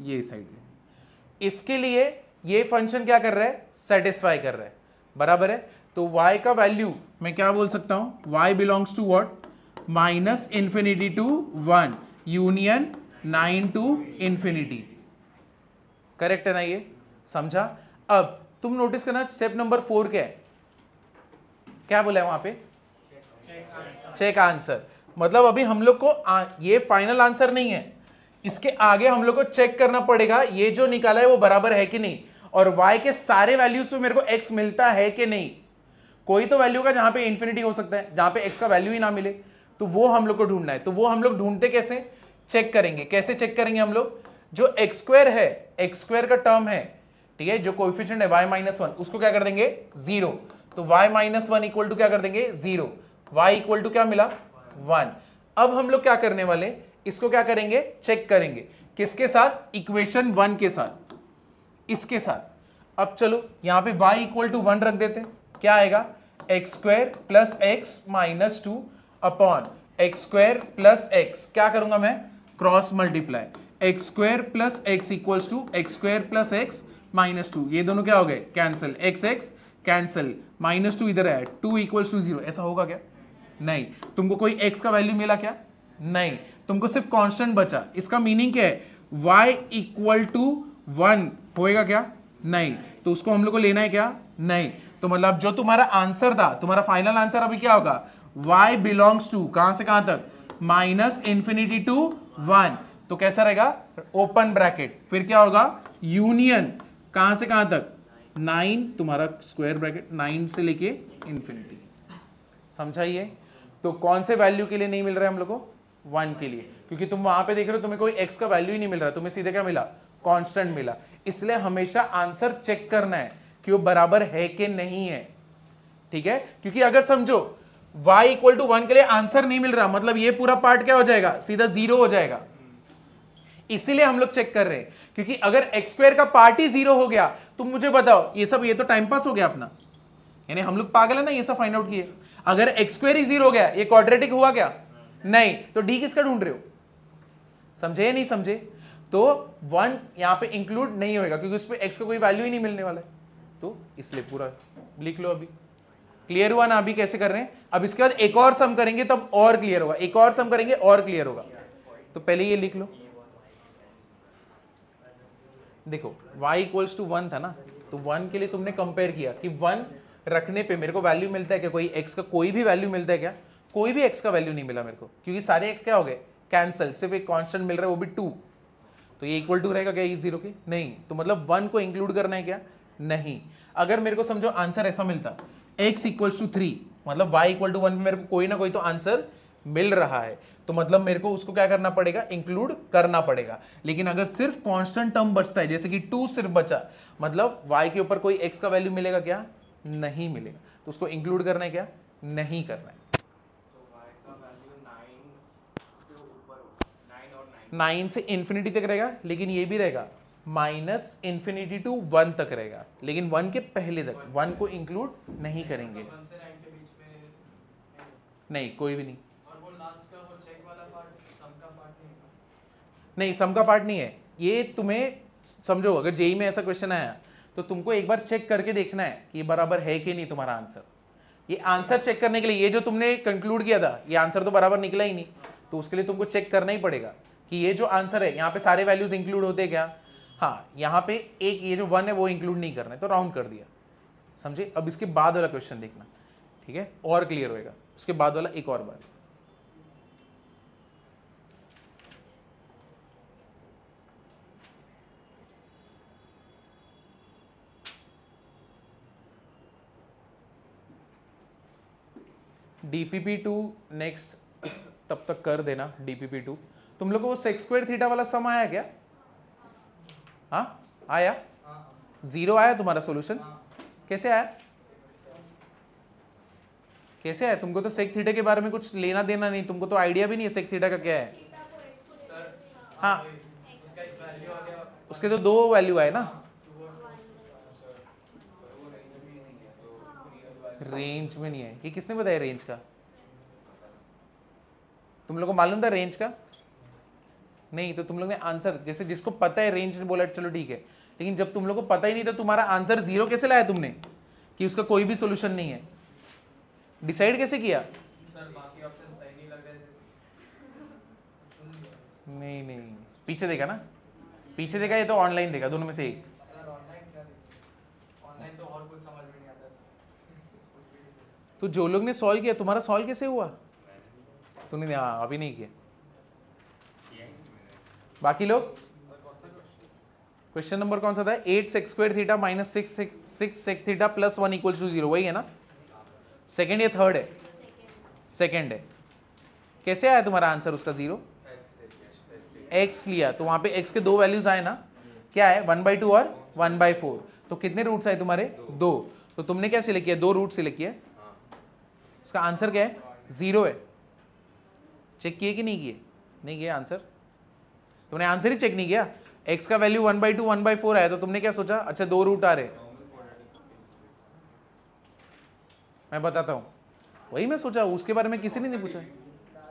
ये साइड गए। इसके लिए ये फंक्शन क्या कर रहा है? सेटिस्फाई कर रहा है, बराबर है। तो y का वैल्यू मैं क्या बोल सकता हूं? y belongs to what? Minus infinity to 1 union 9 to infinity, correct है ना? ये समझा? अब तुम नोटिस करना स्टेप नंबर 4 क्या है? क्या बोला है वहां पे? Check answer. मतलब अभी हम लोग को ये फाइनल आंसर नहीं है, इसके आगे हम लोग को चेक करना पड़ेगा ये जो निकाला है वो बराबर है कि नहीं, और y के सारे वैल्यूज पे मेरे को x मिलता है कि नहीं। कोई तो वैल्यू का जहां पे इंफिनिटी हो सकता है, जहां पे x का वैल्यू ही ना मिले, तो वो हम लोग को ढूंढना है। तो वो हम लोग ढूंढते कैसे? चेक करेंगे। कैसे चेक करेंगे हम लोग? जो एक्स स्क्वायर है, एक्स स्क्वायर का टर्म है, ठीक है, जो कोएफिशिएंट है y माइनस 1, उसको क्या कर देंगे? 0। तो y माइनस 1 इक्वल टू क्या कर देंगे? 0। y इक्वल टू क्या मिला? 1। अब हम लोग क्या करने वाले? इसको क्या करेंगे? चेक करेंगे। किसके साथ? इक्वेशन 1 के साथ, इसके साथ। अब चलो यहां पे y इक्वल टू 1 रख देते हैं, क्या आएगा? X square plus x minus 2 upon x square plus x, क्या करूंगा मैं? Cross multiply, x square plus x equals to x square plus x minus 2, ये दोनों क्या हो गए? Cancel, x x cancel, minus 2 इधर है, 2 इक्वल्स टू 0। ऐसा होगा क्या? नहीं। तुमको कोई x का वैल्यू मिला क्या? नहीं, तुमको सिर्फ कांस्टेंट बचा। इसका मीनिंग क्या है? y इक्वल टू 1 होएगा क्या? नहीं। तो उसको हम लोग को लेना है क्या? नहीं। तो मतलब जो तुम्हारा आंसर था, तुम्हारा फाइनल आंसर अभी क्या होगा? y बिलोंग्स टू कहां से कहां तक? Minus infinity to 1। तो कैसा रहेगा? ओपन ब्रैकेट, फिर क्या होगा? यूनियन कहां से कहां तक? 9, तुम्हारा स्क्वायर ब्रैकेट 9 से लेके इंफिनिटी। समझाइए? तो कौन से वैल्यू के लिए नहीं मिल रहा है हम लोग को? 1 के लिए, क्योंकि तुम वहां पे देख रहे हो तुम्हें कोई x का वैल्यू ही नहीं मिल रहा, तुम्हें सीधे क्या मिला? कांस्टेंट मिला। इसलिए हमेशा आंसर चेक करना है कि वो बराबर है कि नहीं है, ठीक है। क्योंकि अगर समझो y इक्वल टू 1 के लिए आंसर नहीं मिल रहा, मतलब ये पूरा पार्ट क्या हो जाएगा? सीधा 0 हो जाएगा। इसीलिए हम लोग चेक कर रहे हैं, क्योंकि अगर एक्स स्क्वायर का पार्ट ही 0 हो गया, तुम मुझे बताओ ये तो टाइम पास हो गया अपना, यानी हम लोग पागल है ना, ये सब फाइंड आउट किए। अगर एक्स स्क्वायर ही 0 हो गया, ये क्वाड्रेटिक हुआ क्या? नहीं, तो डी किसका ढूंढ रहे हो? समझे या नहीं समझे? तो 1 यहां पे इंक्लूड नहीं होगा, क्योंकि उस पर एक्स का कोई वैल्यू ही नहीं मिलने वाला है, तो इसलिए पूरा लिख लो। अभी क्लियर हुआ ना? अभी कैसे कर रहे हैं? अब इसके बाद एक और सम करेंगे तब और क्लियर होगा, एक और सम करेंगे और क्लियर होगा। तो पहले ये लिख लो, देखो y इक्वल्स टू 1 था ना, तो 1 के लिए तुमने कंपेयर किया कि 1 रखने पे मेरे को वैल्यू मिलता है क्या? कोई x का कोई भी वैल्यू मिलता है क्या? कोई भी x का वैल्यू नहीं मिला मेरे को, क्योंकि सारे x क्या हो गए? कैंसल, सिर्फ एक कांस्टेंट मिल रहा है, वो भी 2। तो ये इक्वल टू रहेगा क्या ये 0 के? नहीं, तो मतलब 1 को इंक्लूड करना है क्या? नहीं। अगर मेरे को समझो आंसर ऐसा मिलता x इक्वल्स टू 3, मतलब y इक्वल टू 1 में मेरे को कोई ना कोई तो आंसर मिल रहा है, तो मतलब मेरे को उसको क्या करना पड़ेगा? इंक्लूड करना पड़ेगा। लेकिन अगर सिर्फ कांस्टेंट टर्म बचता है, जैसे कि 2 सिर्फ बचा, मतलब y के ऊपर कोई x का वैल्यू मिलेगा क्या? नहीं मिलेगा, तो उसको इंक्लूड करना है क्या? नहीं करना है। तो y का वैल्यू 9 के ऊपर 9 और 9 से इंफिनिटी तक रहेगा, लेकिन ये भी रहेगा माइनस इंफिनिटी टू 1 तक रहेगा, लेकिन 1 के पहले तक 1 को इंक्लूड नहीं करेंगे। 1 से 9 के बीच में नहीं, कोई भी नहीं। और वो लास्ट का वो चेक वाला पार्ट सम का पार्ट नहीं है। नहीं, सम का पार्ट नहीं है ये। तुम्हें समझो, अगर जेई में ऐसा क्वेश्चन आया तो तुमको एक बार चेक करके देखना है कि ये बराबर है कि नहीं तुम्हारा आंसर। ये आंसर चेक करने के लिए, ये जो तुमने कंक्लूड किया था, ये आंसर तो बराबर निकला ही नहीं, तो उसके लिए तुमको चेक करना ही पड़ेगा कि ये जो आंसर है यहाँ पे सारे वैल्यूज इंक्लूड होते हैं क्या? हाँ, यहाँ पे एक ये जो 1 है वो इंक्लूड नहीं करना है, तो राउंड कर दिया। समझे? अब इसके बाद वाला क्वेश्चन देखना, ठीक है, और क्लियर होएगा। उसके बाद वाला एक और बार। DPP2 नेक्स्ट, तब तक कर देना DPP2। तुम लोग को वो सेक्स स्क्वायर थीटा वाला सम आया क्या? हाँ आया, 0 आया तुम्हारा सॉल्यूशन? कैसे आया? कैसे आया? तुमको तो सेक थीटा के बारे में कुछ लेना देना नहीं, तुमको तो आइडिया भी नहीं है सेक थीटा का क्या है। सर हाँ, उसका एक वैल्यू आ गया, उसके तो 2 वैल्यू आए ना। रेंज में नहीं है, ये किसने बताया रेंज का? तुम लोग को मालूम था रेंज का? नहीं, तो तुम लोग ने आंसर, जैसे जिसको पता है रेंज ने बोला चलो ठीक है, लेकिन जब तुम लोग को पता ही नहीं था तुम्हारा आंसर 0 कैसे लाया तुमने कि उसका कोई भी सॉल्यूशन नहीं है? डिसाइड कैसे किया? सर बाकी ऑप्शन सही नहीं लग रहे थे। नहीं नहीं, पीछे देखा ना, पीछे देखा, ये तो ऑनलाइन देखा, दोनों में से एक। सर ऑनलाइन क्या देखा? ऑनलाइन तो और कुछ समझ में नहीं आता सर। तो जो लोग ने सॉल्व किया, तुम्हारा सॉल्व कैसे हुआ? तूने? हाँ, अभी नहीं किया। बाकी लोग? क्वेश्चन नंबर कौन सा था? 8 sec square theta minus 6 sec theta plus 1 equals to 0, वही है ना? सेकेंड या थर्ड है? सेकेंड है। कैसे आया तुम्हारा आंसर उसका 0? x लिया, तो वहां पे x के 2 वैल्यूज आए ना, क्या है? 1/2 और 1/4। तो कितने रूट्स आए तुम्हारे? 2। तो तुमने क्या सिलेक्ट किया? 2 रूट सिलेक्ट किया। उसका आंसर क्या है? 0 है। चेक किए कि नहीं किए? नहीं किया आंसर? तुमने आंसर ही चेक नहीं किया। x का वैल्यू 1/2 1/4 आया, तो तुमने क्या सोचा? अच्छा 2 रूट आ रहे, मैं बताता हूं, वही मैं सोचा, उसके बारे में किसी ने नहीं पूछा।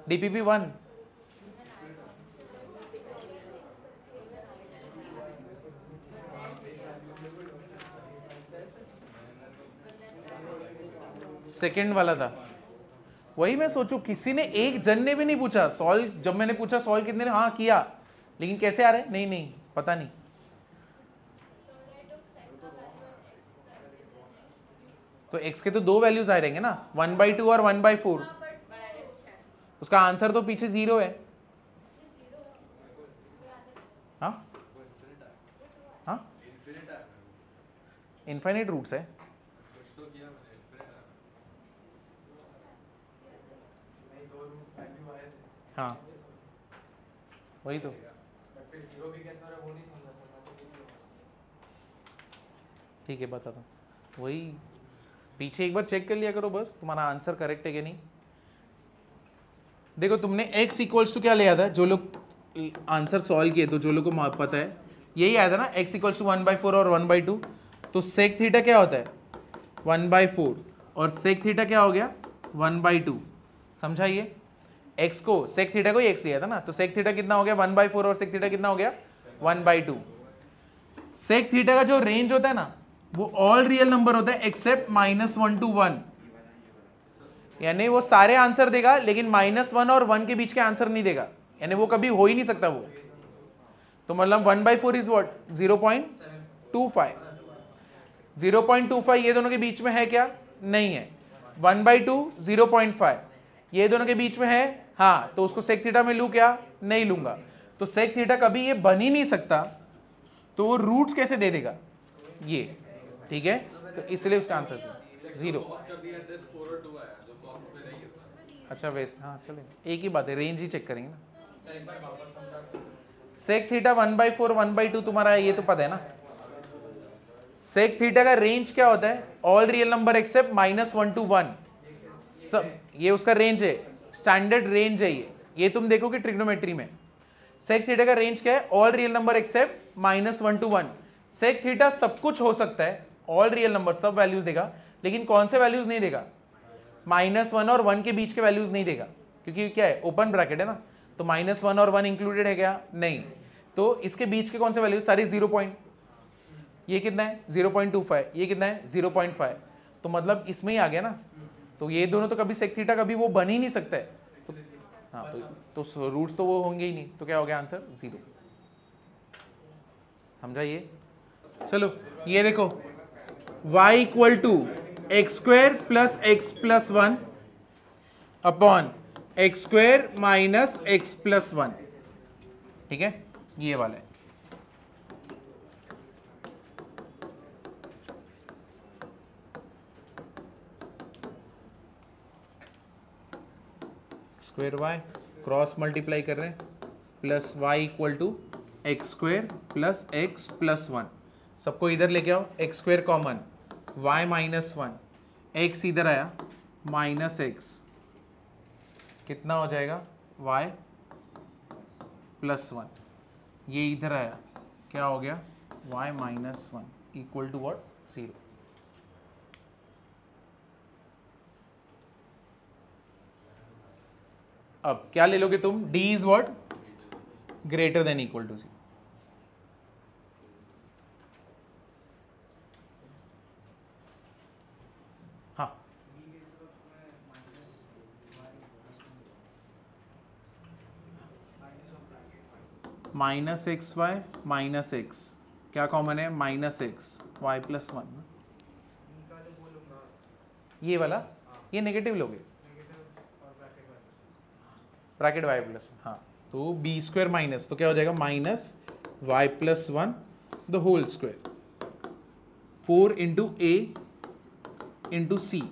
DPP1 सेकेंड वाला था, वही मैं सोचू, किसी ने एक जन ने भी नहीं पूछा सॉल्व। जब मैंने पूछा सॉल्व कितने ने, हाँ किया, लेकिन कैसे आ रहे? नहीं नहीं पता नहीं। तो x के तो 2 वैल्यूज आ रहेंगे ना, 1/2 और 1/4। उसका आंसर तो पीछे 0 है। हाँ हाँ, इनफाइनाइट रूट्स है। नहीं, 2 रूट वैल्यू आए थे। हाँ वही तो। बट फिर 0 भी कैसे हो रहा है वो नहीं समझा सका। ठीक है बताता हूँ, वही पीछे एक बार चेक कर लिया करो बस, तुम्हारा आंसर करेक्ट है कि नहीं। देखो तुमने x इक्वल्स टू क्या लिया था, जो लोग आंसर सॉल्व किए तो जो लोग को पता है यही आया था ना, x इक्वल्स टू 1/4 और 1/2, तो सेक थीटा क्या होता है 1/4 और सेक थीटा क्या हो गया 1/2। समझाइए, x को सेक थीटा को ही x लिया था ना, तो सेक थीटा कितना हो गया 1/4 और सेक थीटा कितना हो गया 1/2। सेक थीटा का जो रेंज होता है ना वो ऑल रियल नंबर होता है एक्सेप्ट -1 to 1, यानी वो सारे आंसर देगा लेकिन -1 और 1 के बीच के आंसर नहीं देगा, यानी वो कभी हो ही नहीं सकता वो। तो मतलब 1/4 इज व्हाट 0.25, 0.25 ये दोनों के बीच में है क्या, नहीं है। 1/2 0.5 ये दोनों के बीच में है, हाँ, तो उसको सेक थीटा में लूं क्या, नहीं लूंगा। तो सेक थीटा कभी ये बन ही नहीं सकता, तो वो रूट्स कैसे दे देगा ये, ठीक है, तो इसलिए उसका आंसर 0। अच्छा वैसे हाँ चलेगा, एक ही बात है, रेंज ही चेक करेंगे ना। सर एक बार वापस समझा सकते हैं? सेक थीटा 1/4 1/2 तुम्हारा है, ये तो पता है ना। सेक थीटा का रेंज क्या होता है, all real number except -1 to 1, सब ये उसका रेंज है, स्टैंडर्ड रेंज है ये तुम देखोगे ट्रिग्नोमेट्री में। सेक थीटा का रेंज क्या है, all real number except -1 to 1। Sec theta सब कुछ हो सकता है, ऑल रियल नंबर सब वैल्यूज देगा, लेकिन कौन से वैल्यूज नहीं देगा, -1 और 1 के बीच के वैल्यूज नहीं देगा, क्योंकि क्या है ओपन ब्रैकेट है ना, तो -1 और 1 इंक्लूडेड है क्या, नहीं। तो इसके बीच के कौन से वैल्यूज, सारी 0 पॉइंट, ये कितना है 0.25, ये कितना है 0.5, तो मतलब इसमें ही आ गया ना। तो ये दोनों तो कभी सेक थीटा कभी वो बन ही नहीं सकता है, तो हाँ तो रूट्स तो वो होंगे ही नहीं, तो क्या हो गया आंसर 0। समझा ये। चलो ये देखो y equal to x² plus x plus 1 upon x² minus x plus 1, ठीक है, ये वाला है। स्क्वेयर वाई क्रॉस मल्टीप्लाई कर रहे हैं, plus y equal to x² plus x plus 1, सबको इधर लेके आओ, x² कॉमन, y -1, x इधर आया -x, कितना हो जाएगा y प्लस 1, ये इधर आया क्या हो गया y -1 इक्वल टू व्हाट 0। अब क्या ले लोगे तुम, d is what greater than equal to 0। हाँ -xy -x क्या कॉमन है, -x y प्लस 1, ये वाला ये नेगेटिव लोगे, ब्रैकेट y प्लस 1, हाँ, तो b² माइनस, तो क्या हो जाएगा -y plus 1 the whole square 4 into a into c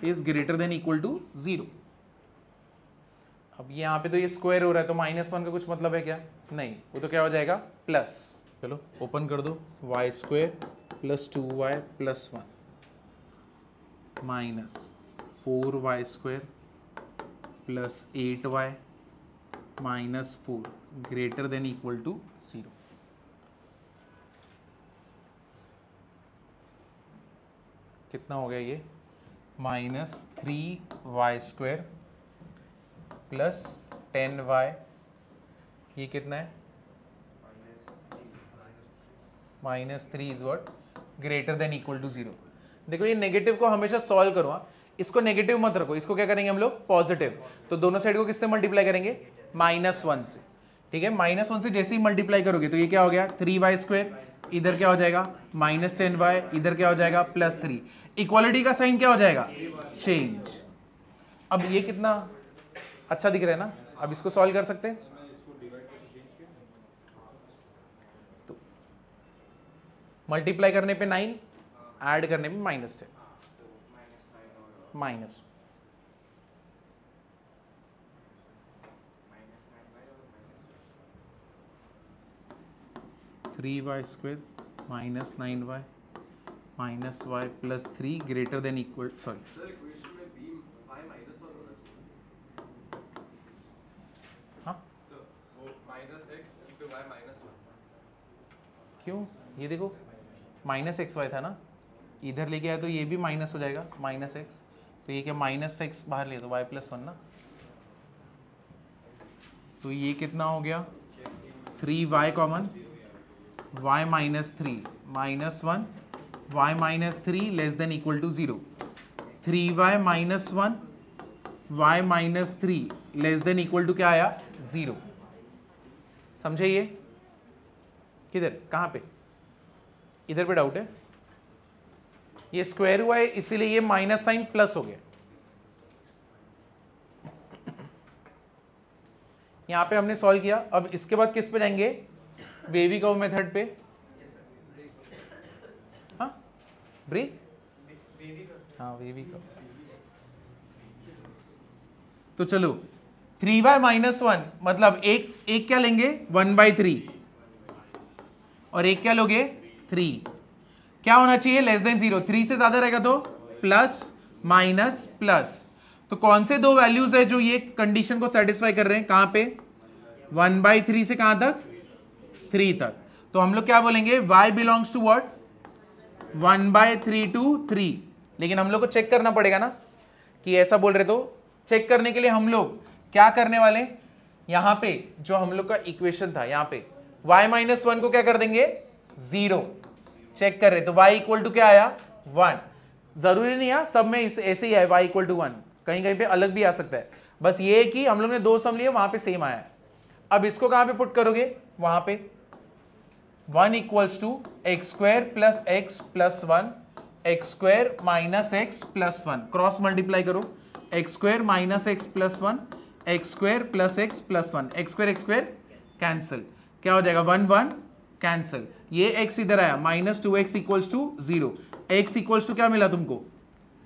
is greater than equal to 0। अब यहाँ पे तो ये स्क्वायर हो रहा है, तो -1 का कुछ मतलब है क्या, नहीं, वो तो क्या हो जाएगा प्लस, चलो ओपन कर दो, y² plus 2y plus 1 minus 4y² plus 8y minus 4 greater than equal to 0। कितना हो गया ये, -3y² प्लस 10y, ये कितना है -3 is what greater than equal to 0। देखो ये नेगेटिव को हमेशा सॉल्व करो, इसको नेगेटिव मत रखो, इसको क्या करेंगे हम लोग पॉजिटिव, तो दोनों साइड को किससे मल्टीप्लाई करेंगे -1 से, ठीक है, -1 से जैसे ही मल्टीप्लाई करोगे तो ये क्या हो गया 3y², इधर क्या हो जाएगा -10y, इधर क्या हो जाएगा +3, इक्वालिटी का साइन क्या हो जाएगा चेंज। अब ये कितना अच्छा दिख रहा है ना, अब इसको सॉल्व कर सकते हैं, तो मल्टीप्लाई करने पे 9, ऐड करने पे -10 minus 3y² minus 9y minus y plus 3 greater than equal, sorry sir equation में b y -1 होना चाहिए। हाँ सर वो क्यों, ये देखो माइनस एक्स वाई था ना, इधर लेके आया तो ये भी माइनस हो जाएगा, माइनस एक्स, तो ये क्या माइनस एक्स बाहर ले तो वाई प्लस वन ना, तो ये कितना हो गया 3y common, y minus 3 minus 1, y minus 3 less than equal to 0, 3y minus 1 y minus 3 less than equal to क्या आया 0। समझे ये? किधर, कहाँ पे? इधर पे डाउट है? ये स्क्वायर हुआ है इसीलिए ये माइनस साइन प्लस हो गया। यहां पे हमने सॉल्व किया, अब इसके बाद किस पे जाएंगे, वेवी कर्व मेथड पे। हाँ ब्रेक, हाँ वेवी कर्व। तो चलो 3y माइनस 1 मतलब एक क्या लेंगे 1/3 और एक क्या लोगे 3, क्या होना चाहिए लेस देन 0, 3 से ज्यादा रहेगा तो प्लस माइनस प्लस। तो कौन से दो वैल्यूज है जो ये कंडीशन को सेटिस्फाई कर रहे हैं, कहां पे 1/3 से कहां तक 3 तक। तो हम लोग क्या बोलेंगे y belongs to what 1/3 to 3, लेकिन हम लोग को चेक करना पड़ेगा ना कि ऐसा बोल रहे, तो चेक करने के लिए हम लोग क्या करने वाले, यहां पे जो हम लोग का इक्वेशन था यहां पे y माइनस 1 को क्या कर देंगे 0, चेक कर रहे तो y इक्वल टू क्या आया 1। जरूरी नहीं है सब में ऐसे ही है y इक्वल टू 1, कहीं कहीं पे अलग भी आ सकता है, बस ये है कि हम लोग ने दो सम लिए वहां पे सेम आया है। अब इसको कहां पे पुट करोगे, वहां पे 1 equals to x square plus x plus 1 x square minus x plus 1, cross multiply करो, x square minus x plus 1 x square plus x plus 1, x square cancel, क्या हो जाएगा 1 1 कैंसिल, ये x इधर आया minus 2x equals to 0, x equals to क्या मिला तुमको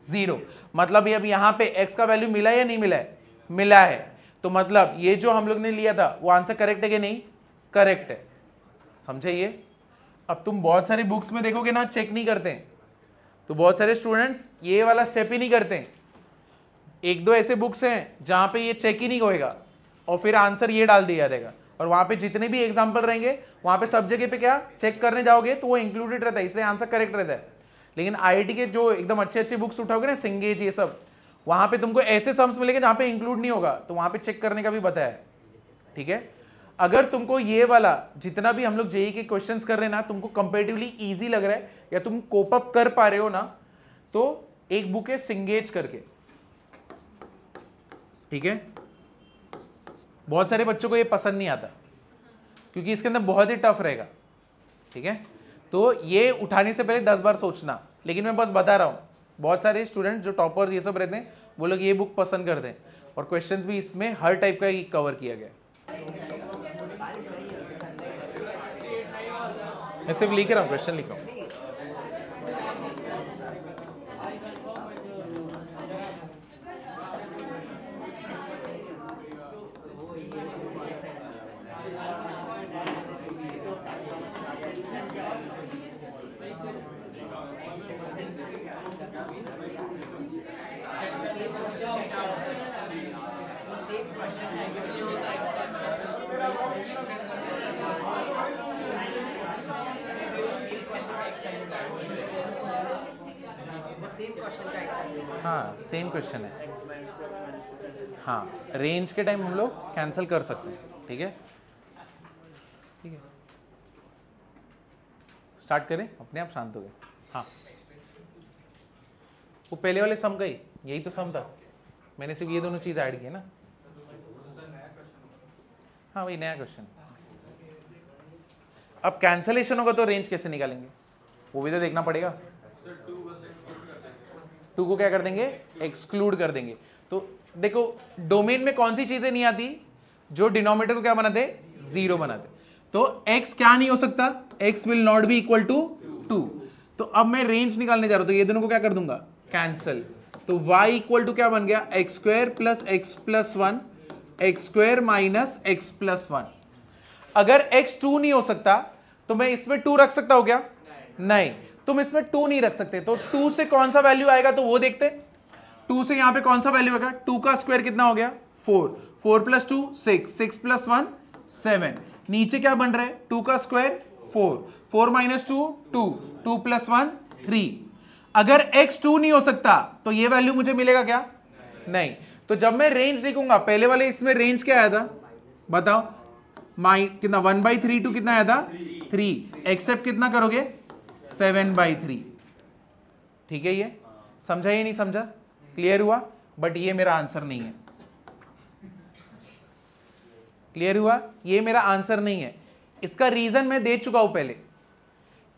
0, मतलब ये अब यहाँ पे x का वैल्यू मिला या नहीं मिला है, मिला है, तो मतलब ये जो हम लोग ने लिया था वो आंसर करेक्ट है कि नहीं, करेक्ट है। समझे ये? अब तुम बहुत सारी बुक्स में देखोगे ना चेक नहीं करते हैं, तो बहुत सारे स्टूडेंट्स ये वाला स्टेप ही नहीं करते हैं। एक दो ऐसे बुक्स हैं जहां पे ये चेक ही नहीं होएगा और फिर आंसर ये डाल दिया जाएगा, और वहां पे जितने भी एग्जांपल रहेंगे वहां पे सब जगह पे क्या चेक करने जाओगे तो वो इंक्लूडेड रहता है, इसलिए आंसर करेक्ट रहता है। लेकिन आईआईटी के जो एकदम अच्छे अच्छे बुक्स उठाओगे ना, सिंगेज ये सब, वहां पे तुमको ऐसे सम्स मिलेंगे जहां पे इंक्लूड नहीं होगा, तो वहां पे चेक करने का भी बताया है। ठीक है, अगर तुमको ये वाला जितना भी हम लोग जेईई के क्वेश्चंस कर रहे हैं ना तुमको कंपेरेटिवली इजी लग रहा है या तुम कोप अप कर पा रहे हो ना, तो एक बुक है सिंगेज करके, ठीक है, बहुत सारे बच्चों को ये पसंद नहीं आता क्योंकि इसके अंदर बहुत ही टफ रहेगा। ठीक है, तो ये उठाने से पहले 10 बार सोचना, लेकिन मैं बस बता रहा हूं बहुत सारे स्टूडेंट जो टॉपर्स ये सब रहते हैं वो लोग ये बुक पसंद करते हैं, और क्वेश्चंस भी इसमें हर टाइप का ही कवर किया गया है। मैं सिर्फ लिख रहा हूँ, क्वेश्चन लिख रहा हूँ। हाँ सेम क्वेश्चन है, हाँ रेंज के टाइम हम लोग कैंसिल कर सकते हैं। ठीक है, ठीक है, स्टार्ट करें, अपने आप शांत हो गए। हाँ वो पहले वाले सम का ही यही तो सम था, मैंने सिर्फ ये दोनों चीज ऐड की है ना। हाँ वही नया क्वेश्चन। अब कैंसलेशन होगा तो रेंज कैसे निकालेंगे वो भी तो देखना पड़ेगा। 2 को क्या कर देंगे, एक्सक्लूड कर देंगे। तो देखो डोमेन में कौन सी चीजें नहीं आती, जो डिनोमिनेटर को क्या बनाते, 0 बनाते। तो x क्या नहीं हो सकता, x will not be equal to 2। तो अब मैं रेंज निकालने जा रहा हूं, तो ये दोनों को क्या कर दूंगा, कैंसल। तो y इक्वल टू क्या बन गया, x square plus x plus 1 x square minus x plus 1। अगर x 2 नहीं हो सकता तो मैं इसमें 2 रख सकता हूं क्या, नहीं, तुम इसमें 2 नहीं रख सकते। तो 2 से कौन सा वैल्यू आएगा तो वो देखते। 2 से यहां पे कौन सा वैल्यू आएगा, 2 का स्क्वायर कितना हो गया 4, 4 प्लस 2 6, 6 प्लस 1 7, नीचे क्या बन रहा है 2 का स्क्वायर 4, 4 माइनस 2 2, 2 प्लस 1 3। अगर x 2 नहीं हो सकता तो ये वैल्यू मुझे मिलेगा क्या? नहीं। तो जब मैं रेंज लिखूंगा, पहले वाले इसमें रेंज क्या आया था बताओ? कितना 1/3 टू कितना आया था 3। एक्सेप्ट कितना करोगे 7/3। ठीक है, ये समझा या नहीं समझा? क्लियर हुआ? बट ये मेरा आंसर नहीं है। क्लियर हुआ? ये मेरा आंसर नहीं है। इसका रीजन मैं दे चुका हूं पहले।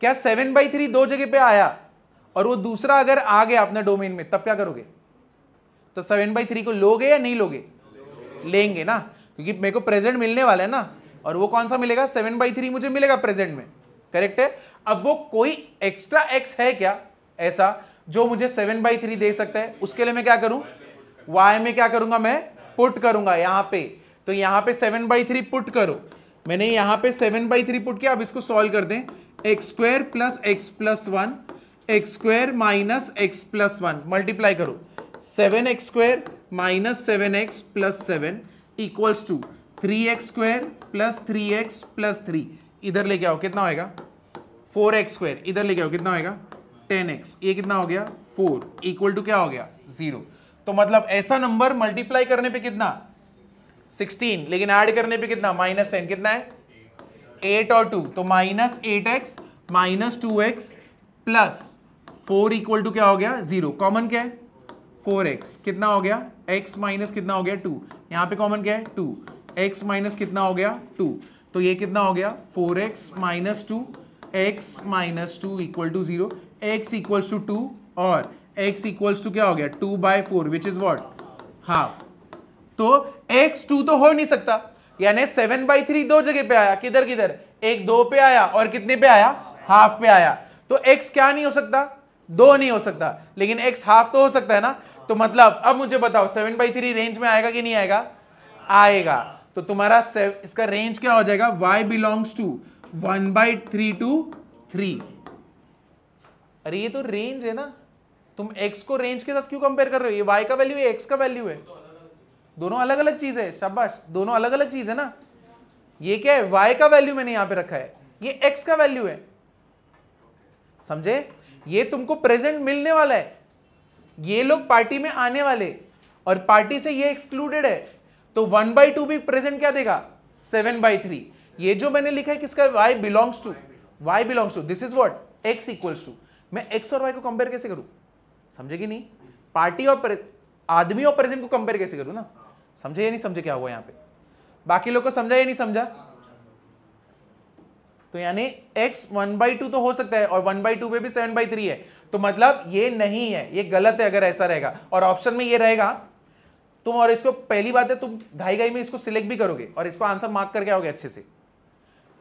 क्या 7/3 दो जगह पे आया और वो दूसरा अगर आ गया अपने डोमेन में, तब क्या करोगे? तो 7/3 को लोगे या नहीं लोगे? लेंगे ना, क्योंकि मेरे को प्रेजेंट मिलने वाला है ना, और वो कौन सा मिलेगा? 7/3 मुझे मिलेगा प्रेजेंट में। करेक्ट है। अब वो कोई एक्स्ट्रा एक्स है क्या ऐसा जो मुझे 7/3 दे सकता है? उसके लिए मैं क्या करूं? y में क्या करूंगा? मैं पुट करूंगा यहां पे। तो यहां पे 7/3 पुट करो। मैंने यहां पे 7/3 पुट किया। अब इसको सॉल्व कर दें। x² plus x plus 1, x² minus x plus 1 multiply करो। 7x² minus 7x plus 7 equals to 3x² plus 3x plus 3। इधर लेके आओ, कितना होएगा? 4x²। इधर लेके आओ, कितना होएगा? 10x। ये कितना हो गया? 4 इक्वल टू क्या हो गया? 0। तो मतलब ऐसा नंबर मल्टीप्लाई करने पे कितना? 16, लेकिन ऐड करने पे कितना? -10। कितना है? 8 और 2, तो -8x minus 2x plus 4 equal to क्या हो गया? 0। कॉमन क्या है? 4x। कितना हो गया? x माइनस कितना हो गया? 2। यहां पे कॉमन क्या है? 2। x माइनस कितना हो गया? 2। तो ये कितना हो गया? 4x minus 2, x minus 2 equal to 0। x equals to 2 और x इक्वल्स टू क्या हो गया? 2/4 विच इज व्हाट? हाफ। तो x 2 तो हो नहीं सकता, यानी 7/3 दो जगह पे आया। किधर किधर? एक 2 पे आया और कितने पे आया? हाफ पे आया। तो x क्या नहीं हो सकता? 2 नहीं हो सकता, लेकिन x हाफ तो हो सकता है ना। तो मतलब अब मुझे बताओ 7/3 रेंज में आएगा कि नहीं आएगा? आएगा। तो तुम्हारा इसका रेंज क्या हो जाएगा? y belongs to 1/3 to 3। अरे ये तो रेंज है ना, तुम x को रेंज के साथ क्यों कंपेयर कर रहे हो? ये y का वैल्यू है, x का वैल्यू है, दोनों अलग अलग चीज है। शाबाश, दोनों अलग अलग चीज है ना। ये क्या है? y का वैल्यू मैंने यहां पे रखा है, ये x का वैल्यू है। समझे? ये तुमको प्रेजेंट मिलने वाला है, ये लोग पार्टी में आने वाले, और पार्टी से ये एक्सक्लूडेड है। तो 1/2 भी प्रेजेंट क्या देगा? 7/3। ये जो मैंने लिखा है किसका? y belongs to this is what? x equals to. मैं x और y को कंपेयर कैसे करूं? समझे कि नहीं? पार्टी और आदमी और प्रेजेंट को कंपेयर कैसे करूं ना। समझे या नहीं समझे क्या हुआ यहां पे? बाकी लोग को समझा या नहीं समझा? तो यानी x 1/2 तो हो सकता है, और 1/2 पे भी 7/3 है। तो मतलब ये नहीं है, ये गलत है अगर ऐसा रहेगा। और ऑप्शन में ये रहेगा तुम, और इसको पहली बात है तुम घाई में इसको सिलेक्ट भी करोगे और इसको आंसर मार्क करके आओगे अच्छे से,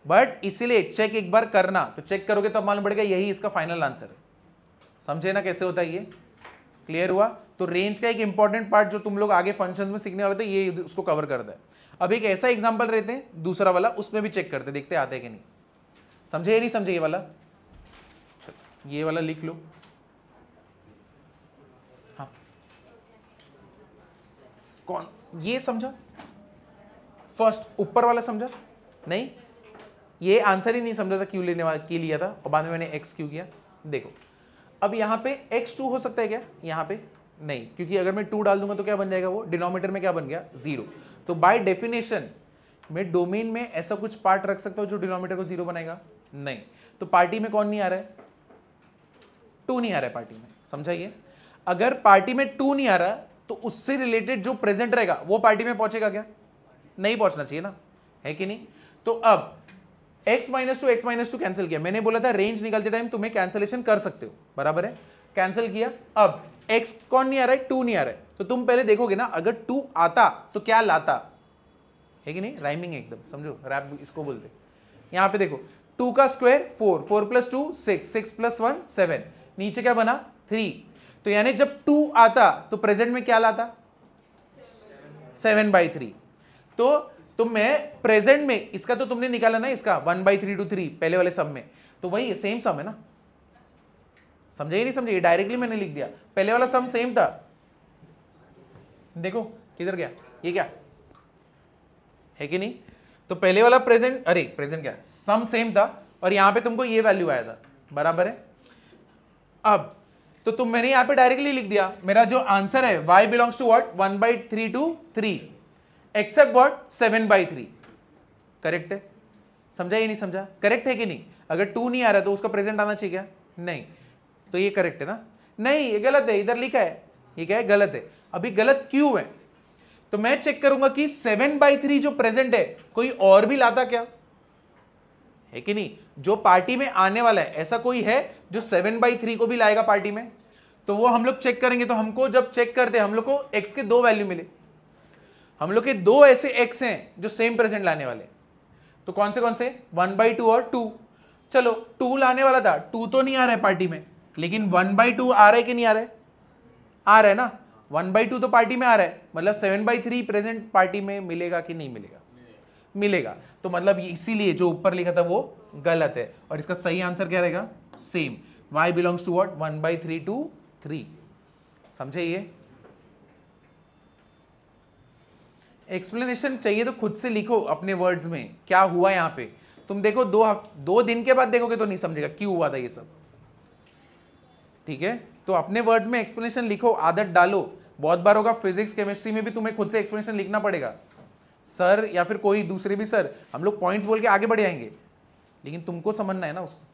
बट इसीलिए चेक एक बार करना। तो चेक करोगे तब मालूम पड़ेगा यही इसका फाइनल आंसर है। समझे ना कैसे होता है ये? क्लियर हुआ? तो रेंज का एक इंपॉर्टेंट पार्ट जो तुम लोग आगे फंक्शंस में सीखने वाले थे, ये उसको कवर करता है। अब एक ऐसा एग्जांपल रहते हैं दूसरा वाला, उसमें भी चेक करते, देखते आते हैं कि नहीं। समझे या नहीं समझे ये वाला? ये वाला लिख लो। हाँ, कौन ये समझा? फर्स्ट ऊपर वाला समझा? नहीं, ये आंसर ही नहीं समझा था क्यों लेने वाला, क्यों लिया था, और बाद में मैंने एक्स क्यों किया। देखो अब यहाँ पे x2 हो सकता है क्या? यहाँ पे नहीं, क्योंकि अगर मैं 2 डाल दूंगा तो क्या बन जाएगा? वो डिनोमिनेटर में क्या बन गया? 0। तो बाय डेफिनेशन मैं डोमेन में ऐसा कुछ पार्ट रख सकता हूं जो डिनोमिनेटर को 0 बनाएगा? नहीं। तो पार्टी में कौन नहीं आ रहा है? 2 नहीं आ रहा है पार्टी में। समझाइए, अगर पार्टी में 2 नहीं आ रहा तो उससे रिलेटेड जो प्रेजेंट रहेगा वो पार्टी में पहुंचेगा क्या? नहीं पहुंचना चाहिए ना, है कि नहीं? तो अब x माइनस 2 कैंसिल किया। मैंने बोला था रेंज निकालते टाइम तुम्हें कैंसिलेशन कर सकते हो, बराबर है? कैंसिल किया। अब x कौन नहीं आ रहा है? 2 नहीं आ रहा है। तो तुम पहले देखोगे ना, अगर 2 आता तो क्या लाता, है कि नहीं? राइमिंग एकदम, समझो, रैप इसको बोलते। यहां पे देखो 2 का स्क्वायर 4, 4 प्लस 2 6, 6 प्लस 1 7, नीचे क्या बना? 3। तो यानी जब 2 आता तो प्रेजेंट में क्या लाता? 7/3। तो मैं प्रेजेंट में इसका तो तुमने निकाला ना, इसका 1/3 to 3 पहले वाले सम में, तो वही सेम सम है ना। समझे ही नहीं समझे? डायरेक्टली मैंने लिख दिया, पहले वाला सम सेम था। देखो किधर गया ये, क्या है कि नहीं? तो पहले वाला प्रेजेंट, अरे प्रेजेंट क्या, सम सेम था, और यहां पे तुमको ये वैल्यू आया था, बराबर है। अब तो मैंने यहां पे डायरेक्टली लिख दिया, मेरा जो आंसर है y belongs to what 1/3 to 3 except what 7/3। Correct है? समझा या नहीं समझा? करेक्ट है कि नहीं? अगर 2 नहीं आ रहा तो उसका प्रेजेंट आना चाहिए क्या? नहीं, तो ये करेक्ट है ना? नहीं, ये गलत है, इधर लिखा है, ये क्या है? गलत है। अभी गलत क्यों है? तो मैं चेक करूंगा कि 7/3 जो प्रेजेंट है कोई और भी लाता क्या है कि नहीं? जो पार्टी में आने वाला है ऐसा कोई है जो 7/3 को भी लाएगा पार्टी में? तो वो हम लोग चेक करेंगे। तो हमको जब चेक करते हैं हम लोग को x के 2 वैल्यू मिले, हम लोग के 2 ऐसे x हैं जो सेम प्रेजेंट लाने वाले। तो कौन से 1/2 और 2। चलो 2 लाने वाला था, 2 तो नहीं आ रहा है पार्टी में, लेकिन 1/2 आ रहा है कि नहीं आ रहा है? आ रहा है ना? 1/2 तो पार्टी में आ रहा है, मतलब 7/3 प्रेजेंट पार्टी में मिलेगा कि नहीं मिलेगा? मिलेगा। तो मतलब इसीलिए जो ऊपर लिखा था वो गलत है, और इसका सही आंसर क्या रहेगा? Same, y belongs to what 1/3 to 3। समझे? ये एक्सप्लेनेशन चाहिए तो खुद से लिखो अपने वर्ड्स में क्या हुआ यहां पे। तुम देखो 2 दिन के बाद देखोगे तो नहीं समझेगा क्यों हुआ था ये सब, ठीक है? तो अपने वर्ड्स में एक्सप्लेनेशन लिखो, आदत डालो। बहुत बार होगा फिजिक्स केमिस्ट्री में भी तुम्हें खुद से एक्सप्लेनेशन लिखना पड़ेगा। सर या फिर कोई दूसरे भी सर, हम लोग पॉइंट्स बोल के आगे बढ़ जाएंगे, लेकिन तुमको समझना है ना उसको।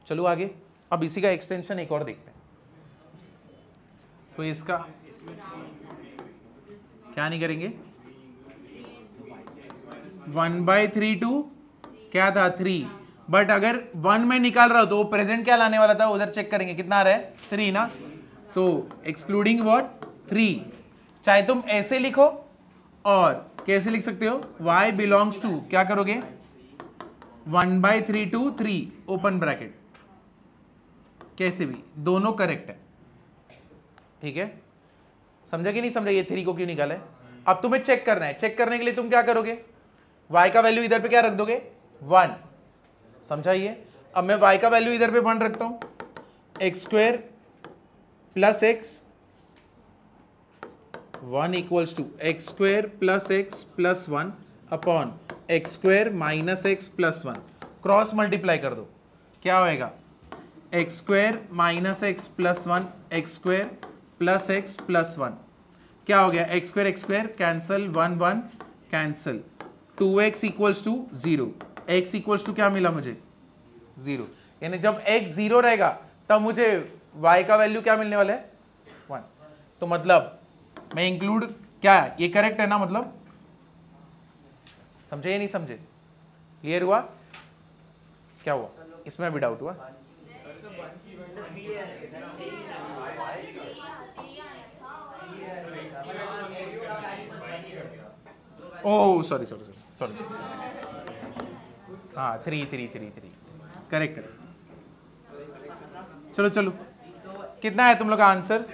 चलो आगे, अब इसी का एक्सटेंशन एक और देखते हैं। तो इसका क्या नहीं करेंगे? 1/3 to क्या था 3, बट अगर 1 में निकाल रहा हो तो वो प्रेजेंट क्या लाने वाला था उधर चेक करेंगे कितना आ रहा है 3 ना। तो एक्सक्लूडिंग व्हाट 3, चाहे तुम ऐसे लिखो और कैसे लिख सकते हो, y बिलोंग्स टू क्या करोगे 1/3 to 3 ओपन ब्रैकेट, कैसे भी दोनों करेक्ट है, ठीक है? समझा कि नहीं समझा ये 3 को क्यों निकाला है? अब तुम्हें चेक करना है, चेक करने के लिए तुम क्या करोगे, y का वैल्यू इधर पे क्या रख दोगे 1। समझा ये? अब मैं y का वैल्यू इधर पे 1 रखता हूं, x² plus x 1 equals to x² plus x plus 1 upon x² minus x plus 1। Cross multiply कर दो, क्या होएगा x² minus x plus 1 x² plus x plus 1। क्या हो गया x² cancel 1 1 cancel, 2x equals to 0, x equals to क्या मिला मुझे 0। यानी जब x 0 रहेगा तब मुझे y का वैल्यू क्या मिलने वाला है 1। तो मतलब मैं इंक्लूड क्या, ये करेक्ट है ना? मतलब समझे या नहीं समझे? क्लियर हुआ? क्या हुआ इसमें भी डाउट हुआ? ओह सॉरी हाँ 3 करेक्ट है। चलो कितना है तुम लोग का answer?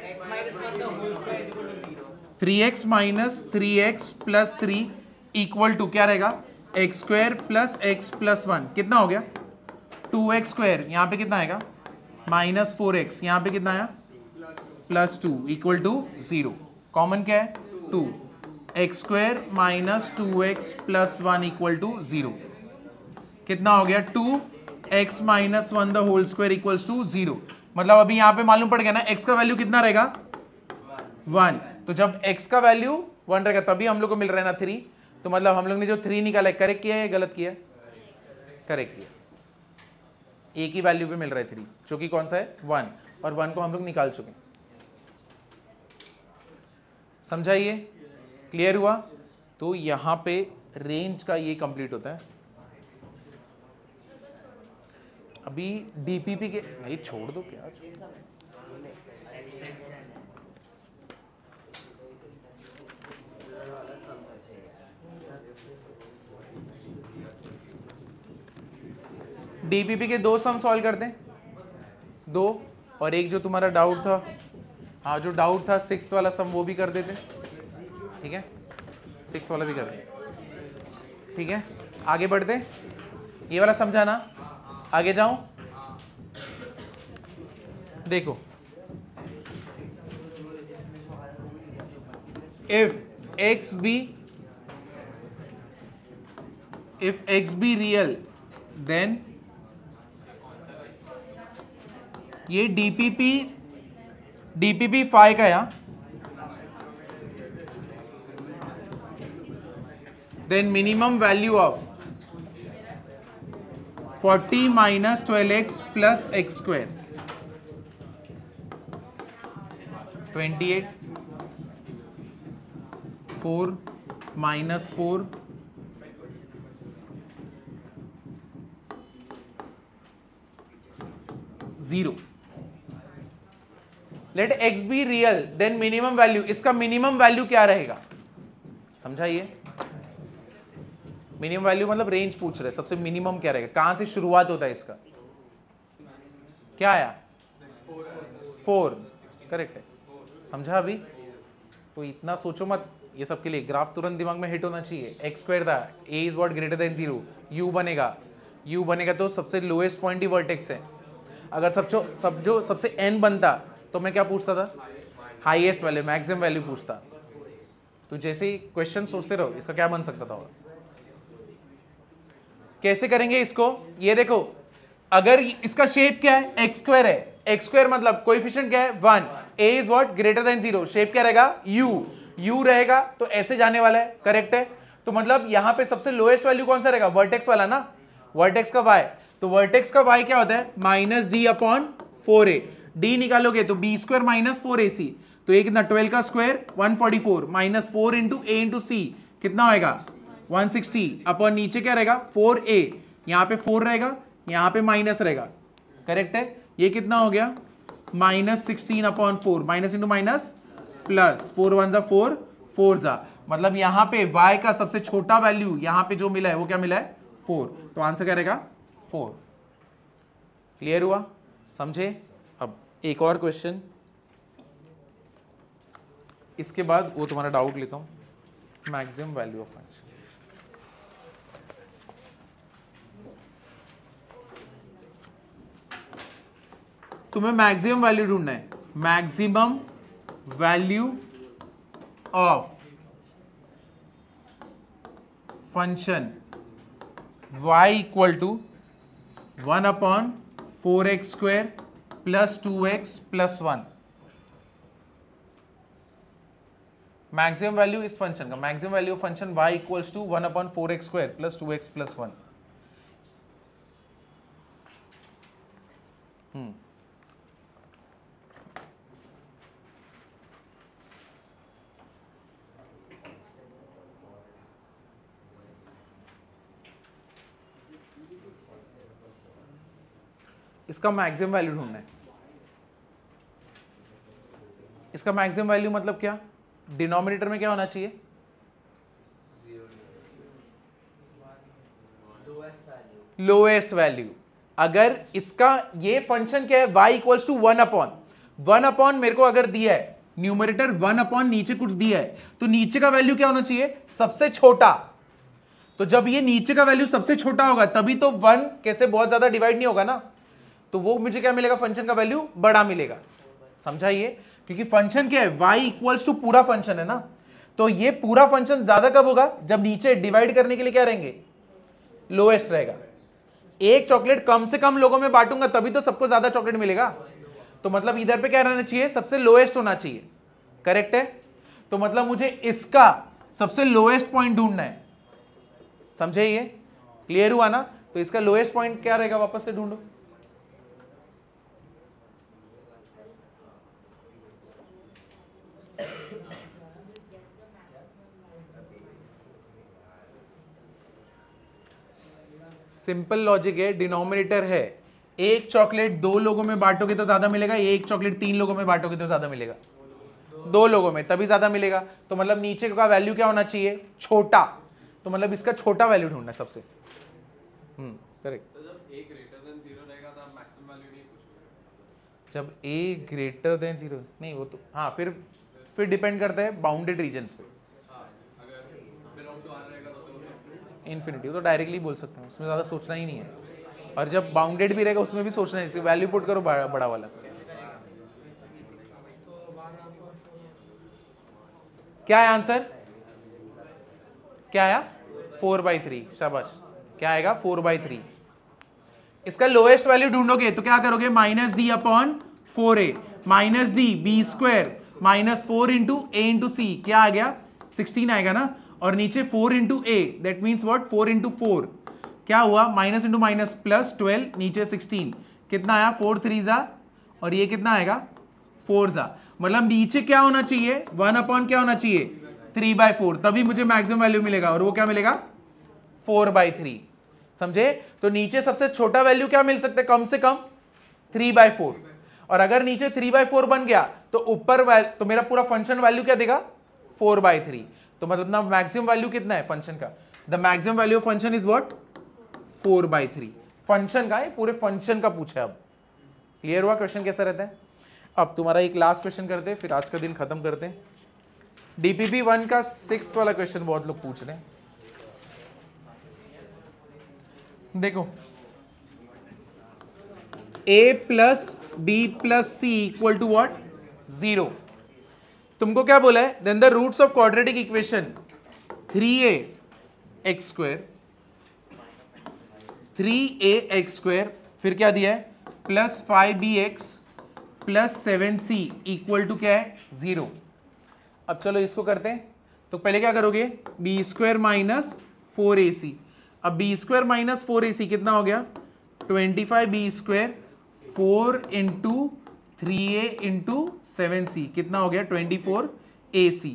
3x minus 3x plus 3 equal to क्या रहेगा x² प्लस x प्लस 1। कितना हो गया 2x², यहाँ पे कितना आएगा माइनस 4x, यहाँ पे कितना आया प्लस 2 इक्वल टू 0। कॉमन क्या है 2, x² minus 2x plus 1 equal to 0। कितना हो गया 2x minus 1 the whole square equals to 0। मतलब अभी यहाँ पे मालूम पड़ गया ना x का वैल्यू कितना रहेगा 1। तो जब x का वैल्यू 1 रहेगा तभी हम लोग को मिल रहा है ना 3। तो मतलब हम लोग ने जो 3 निकाला है करेक्ट किया है या गलत किया? करेक्ट किया। एक ही वैल्यू पे मिल रहा है 3, जो कि कौन सा है 1, और 1 को हम लोग निकाल चुके हैं। समझाइए? क्लियर हुआ? तो यहां पे रेंज का ये कंप्लीट होता है। अभी डीपीपी के नहीं छोड़ दो क्या डीपीपी के 2 सम सॉल्व करते हैं, 2, और एक जो तुम्हारा डाउट था, हाँ जो डाउट था 6th वाला सम वो भी कर देते, ठीक है? 6th वाला भी कर दे, ठीक है? आगे बढ़ते, ये वाला समझाना, आगे जाऊं। देखो if x be if x be real then ये डीपीपी फाई का या then minimum value of 40 minus 12x plus x square 28 4 minus 4 0. Let x be real, then minimum value. इसका मिनिमम वैल्यू क्या रहेगा? समझाइए. मिनिमम वैल्यू मतलब रेंज पूछ रहे, सबसे मिनिमम क्या रहेगा, कहां से शुरुआत होता है इसका? क्या आया? 4. करेक्ट है. समझा अभी? तो इतना सोचो मत, ये सब के लिए ग्राफ तुरंत दिमाग में हिट होना चाहिए. एक्स स्क्वायर था, a is what greater than 0, U बनेगा तो सबसे लोएस्ट पॉइंट ही वर्टेक्स है. अगर सबसे एन बनता तो मैं क्या पूछता था? हाईएस्ट वैल्यू, मैक्सिमम वैल्यू पूछता. तो जैसे ही क्वेश्चन सोचते रहो, इसका क्या बन सकता था? कैसे करेंगे इसको? ये देखो, अगर इसका शेप क्या है? एक्स स्क्वायर है. एक्स स्क्वायर मतलब कोएफिशिएंट क्या है? 1. A is what greater than 0. Shape क्या रहेगा? यू रहेगा, तो ऐसे जाने वाला है. करेक्ट है. तो मतलब यहां पे सबसे लोएस्ट वैल्यू कौन सा रहेगा? वर्टेक्स वाला ना, वर्टेक्स का y. तो वर्टेक्स का y क्या होता है? Minus d upon 4a. D निकालोगे तो बी स्क्वायर माइनस 4ac. तो ये कितना? 12 का square 144 minus 4 into a into सी कितना होएगा? 160 अपॉन नीचे क्या रहेगा? 4a. यहां पे 4 रहेगा, यहां पे माइनस रहेगा. करेक्ट है. ये कितना हो गया? Minus 16 upon 4. Minus into minus plus 4 1 जा 4 4 जा. मतलब यहां पे y का सबसे छोटा वैल्यू यहां पे जो मिला है वो क्या मिला है? 4. तो आंसर क्या रहेगा? 4. क्लियर हुआ? समझे? अब एक और क्वेश्चन, इसके बाद वो तुम्हारा डाउट लेता हूं. Maximum value of function. तुम्हें मैक्सिमम वैल्यू ढूंढना है. Maximum value of function y equal to 1 upon 4x square plus 2x plus 1. Maximum value इस फंक्शन का, maximum value of function y equals to 1 upon 4x square plus 2x plus 1. इसका maximum value ढूंढना है. इसका maximum value मतलब क्या? Denominator में क्या होना चाहिए? Lowest value. अगर इसका ये फंक्शन क्या है? y इक्वल्स टू 1 अपॉन मेरे को अगर दिया है न्यूमरेटर 1 अपॉन नीचे कुछ दिया है, तो नीचे का वैल्यू क्या होना चाहिए? सबसे छोटा. तो जब ये नीचे का वैल्यू सबसे छोटा होगा तभी तो 1 कैसे बहुत ज्यादा डिवाइड नहीं होगा ना, तो वो मुझे क्या मिलेगा? फंक्शन का वैल्यू बड़ा मिलेगा. समझाइए? क्योंकि फंक्शन क्या है? y इक्वल्स टू पूरा फंक्शन है ना, तो ये पूरा फंक्शन ज्यादा कब होगा? जब नीचे डिवाइड करने के लिए क्या रहेंगे? लोएस्ट रहेगा. एक चॉकलेट कम से कम लोगों में बांटूंगा तभी तो सबको ज्यादा चॉकलेट मिलेगा. तो मतलब इधर पे क्या रहना चाहिए? सबसे लोएस्ट होना चाहिए. करेक्ट है. तो मतलब मुझे इसका सबसे लोएस्ट पॉइंट ढूंढना है. समझे? ये क्लियर हुआ ना? तो इसका लोएस्ट पॉइंट क्या रहेगा? वापस से ढूंढो. सिंपल लॉजिक है. डिनोमिनेटर है, एक चॉकलेट 2 लोगों में बांटोगे तो ज्यादा मिलेगा, एक चॉकलेट 3 लोगों में बांटोगे तो ज्यादा मिलेगा. 2 लोगों में तभी ज्यादा मिलेगा. तो मतलब नीचे का वैल्यू क्या होना चाहिए? छोटा. तो मतलब इसका छोटा वैल्यू ढूंढना है सबसे. करेक्ट. तो जब a ग्रेटर देन 0 रहेगा तो मैक्सिमम वैल्यू नहीं पूछोगे? जब a ग्रेटर देन 0 नहीं, वो तो हाँ, फिर डिपेंड करता है बाउंडेड रीजन्स पे. अगर बिलोंग टू r रहेगा तो इन्फिनिटी तो डायरेक्टली बोल सकते हैं, उसमें ज़्यादा सोचना ही नहीं है. और जब बाउंडेड भी रहेगा उसमें भी सोचना नहीं, वैल्यू पुट करो बड़ा वाला. क्या है आंसर? क्या आया? 4/3. शाबाश. क्या आएगा 4/3। इसका लोएस्ट वैल्यू ढूंढोगे तो क्या करोगे, minus d upon 4a minus d b square minus 4 into a into c, क्या आ गया 16 आएगा ना, और नीचे 4 into a, that means what 4 into 4 क्या हुआ, माइनस इंटू माइनस प्लस 12, नीचे 16, कितना आया 4 3 जा, और ये कितना आएगा 4 जा, मतलब नीचे क्या होना चाहिए 1 अपॉन क्या होना चाहिए 3/4, तभी मुझे मैक्सिमम वैल्यू मिलेगा, और वो क्या मिलेगा 4/3। समझे? तो नीचे सबसे छोटा वैल्यू क्या मिल सकता है, कम से कम 3/4, और अगर नीचे 3/4 बन गया तो ऊपर तो मेरा पूरा फंक्शन वैल्यू क्या देगा 4/3। तो मतलब ना मैक्सिमम वैल्यू कितना है फंक्शन का, the maximum value of function is what 4/3। Function का है, पूरे फंक्शन का पूछा है। अब क्लियर हुआ क्वेश्चन कैसा रहता है? अब तुम्हारा एक लास्ट क्वेश्चन करते हैं, फिर आज का दिन खत्म करते हैं। डीपीपी 1 का 6th वाला क्वेश्चन बहुत लोग पूछ रहे हैं। देखो, a plus B plus c equal to what 0। तुमको क्या बोला है, then the roots of quadratic equation 3a x square 3a x square, फिर क्या दिया है plus 5bx plus 7c equal to क्या है 0। अब चलो इसको करते हैं। तो पहले क्या करोगे, बी स्क्वायर माइनस 4ac, अब बी स्क्वायर माइनस 4ac कितना हो गया 25b square 4 into 3a into 7c, कितना हो गया 24ac,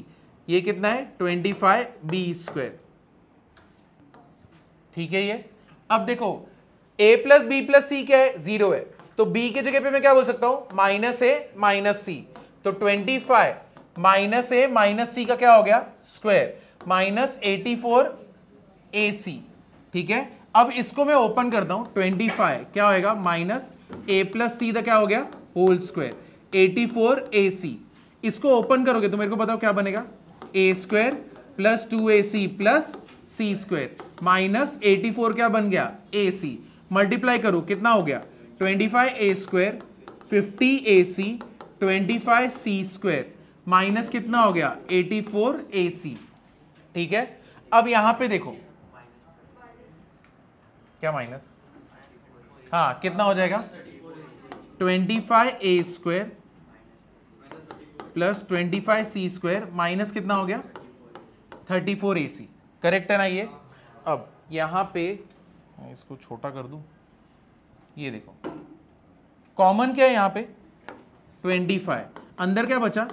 ये कितना है 25b स्क्वायर। ठीक है ये। अब देखो a प्लस बी प्लस सी क्या है 0 है, तो b की जगह पे मैं क्या बोल सकता हूं माइनस a माइनस सी, तो 25 माइनस a माइनस सी का क्या हो गया स्क्वायर माइनस 84ac। ठीक है, अब इसको मैं ओपन करता हूं 25 क्या होएगा माइनस a प्लस सी का क्या हो गया होल स्क्वायर 84ac। इसको ओपन करोगे तो मेरे को बताओ क्या बनेगा, a square plus 2ac plus c square minus 84 क्या बन गया ac, मल्टीप्लाई करो कितना हो गया 25a square 50ac 25c square minus कितना हो गया 84ac। ठीक है, अब यहां पे देखो क्या माइनस, हाँ कितना हो जाएगा 25a square plus 25c square minus कितना हो गया 34ac। करेक्ट है ना ये। अब यहां पे इसको छोटा कर दूं, ये देखो कॉमन क्या है यहां पे 25, अंदर क्या बचा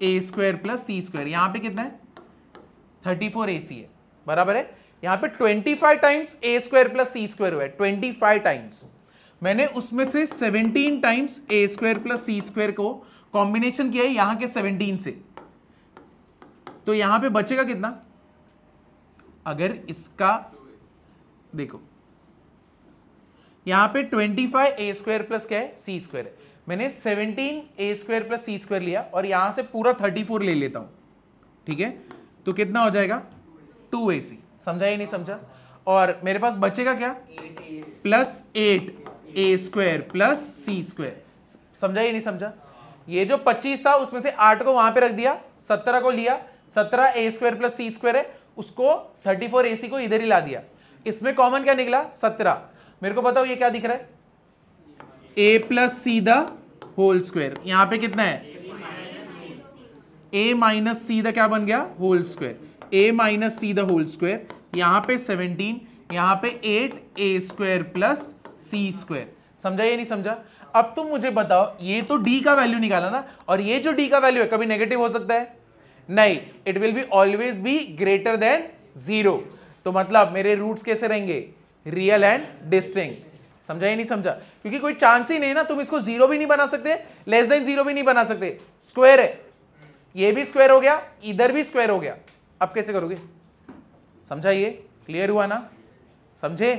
a square plus c square, यहां पे कितना है 34ac है, बराबर है। यहां पे 25 times a square plus c square हुआ है 25 टाइम्स, मैंने उसमें से 17 times a square plus c square को कॉम्बिनेशन किया है यहां के 17 से, तो यहां पे बचेगा कितना, अगर इसका देखो यहां पे 25a स्क्वायर प्लस क्या है सी स्क्वायर है, मैंने 17a square plus c square लिया और यहां से पूरा 34 ले लेता हूं। ठीक है, तो कितना हो जाएगा 2ac। समझा या नहीं समझा? और मेरे पास बचेगा क्या plus 8a square plus c square. समझा या नहीं समझा? ये जो 25 था उसमें से 8 को वहां पे रख दिया, 17 को लिया, 17a square plus c square है, उसको 34ac को इधर ही ला दिया, इसमें कॉमन क्या निकला 17। मेरे को बताओ ये क्या दिख रहा है a plus c the whole square, यहां पे कितना है a माइनस सी द क्या बन गया whole square, a minus c the whole square, यहां पे 17, यहां पे 8a square plus c square. समझा या नहीं समझा? अब तुम मुझे बताओ, ये तो d का वैल्यू निकाला ना, और ये जो d का वैल्यू है कभी नेगेटिव हो सकता है? नहीं, it will be always be greater than 0। तो मतलब मेरे रूट्स कैसे रहेंगे रियल एंड डिस्टिंक्ट। समझा या नहीं समझा? क्योंकि कोई चांस ही नहीं ना, तुम इसको 0 भी नहीं बना सकते, लेस देन 0 भी नहीं बना सकते, स्क्वायर है, ये भी स्क्वायर हो गया, इधर भी स्क्वायर हो गया, अब कैसे करोगे? समझा? ये क्लियर हुआ ना? समझे?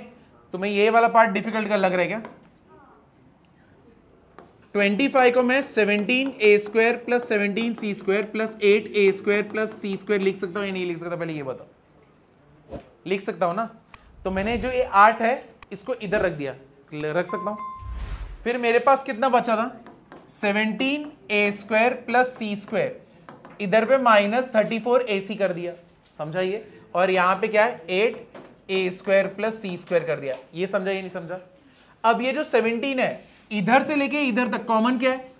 तुम्हें ये वाला पार्ट डिफिकल्ट का लग रहा है क्या? 25 को मैं 17a square plus 17c square plus 8a square plus c square लिख सकता हूं या नहीं लिख सकता? पहले ये बताओ। लिख सकता हूं ना? तो मैंने जो ये 8 है इसको इधर रख दिया, रख सकता हूं। फिर मेरे पास कितना बचा था 17a square plus c square, इधर पे माइनस 34ac कर दिया। समझा ये? और यहां पे क्या है ए स्क्वायर प्लस सी स्क्वायर कर दिया। ये समझा ये नहीं समझा? अब ये जो 17 है इधर से लेके इधर तक कॉमन क्या है?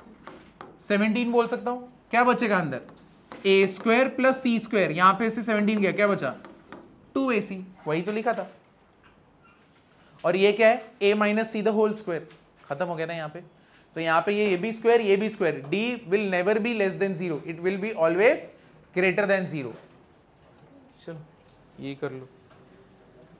17 बोल सकता हूं। क्या बचेगा अंदर? ए स्क्वायर प्लस सी स्क्वायर, यहां पे से 17 गया, क्या बचा? 2ac, वही तो लिखा था। और ये क्या है? a minus c the whole square, खत्म हो गया ना यहाँ पे। तो यहाँ पे ये बी स्क्वायर, ये b square, d will never be less than 0, it will be always greater than 0। चलो ये कर लो।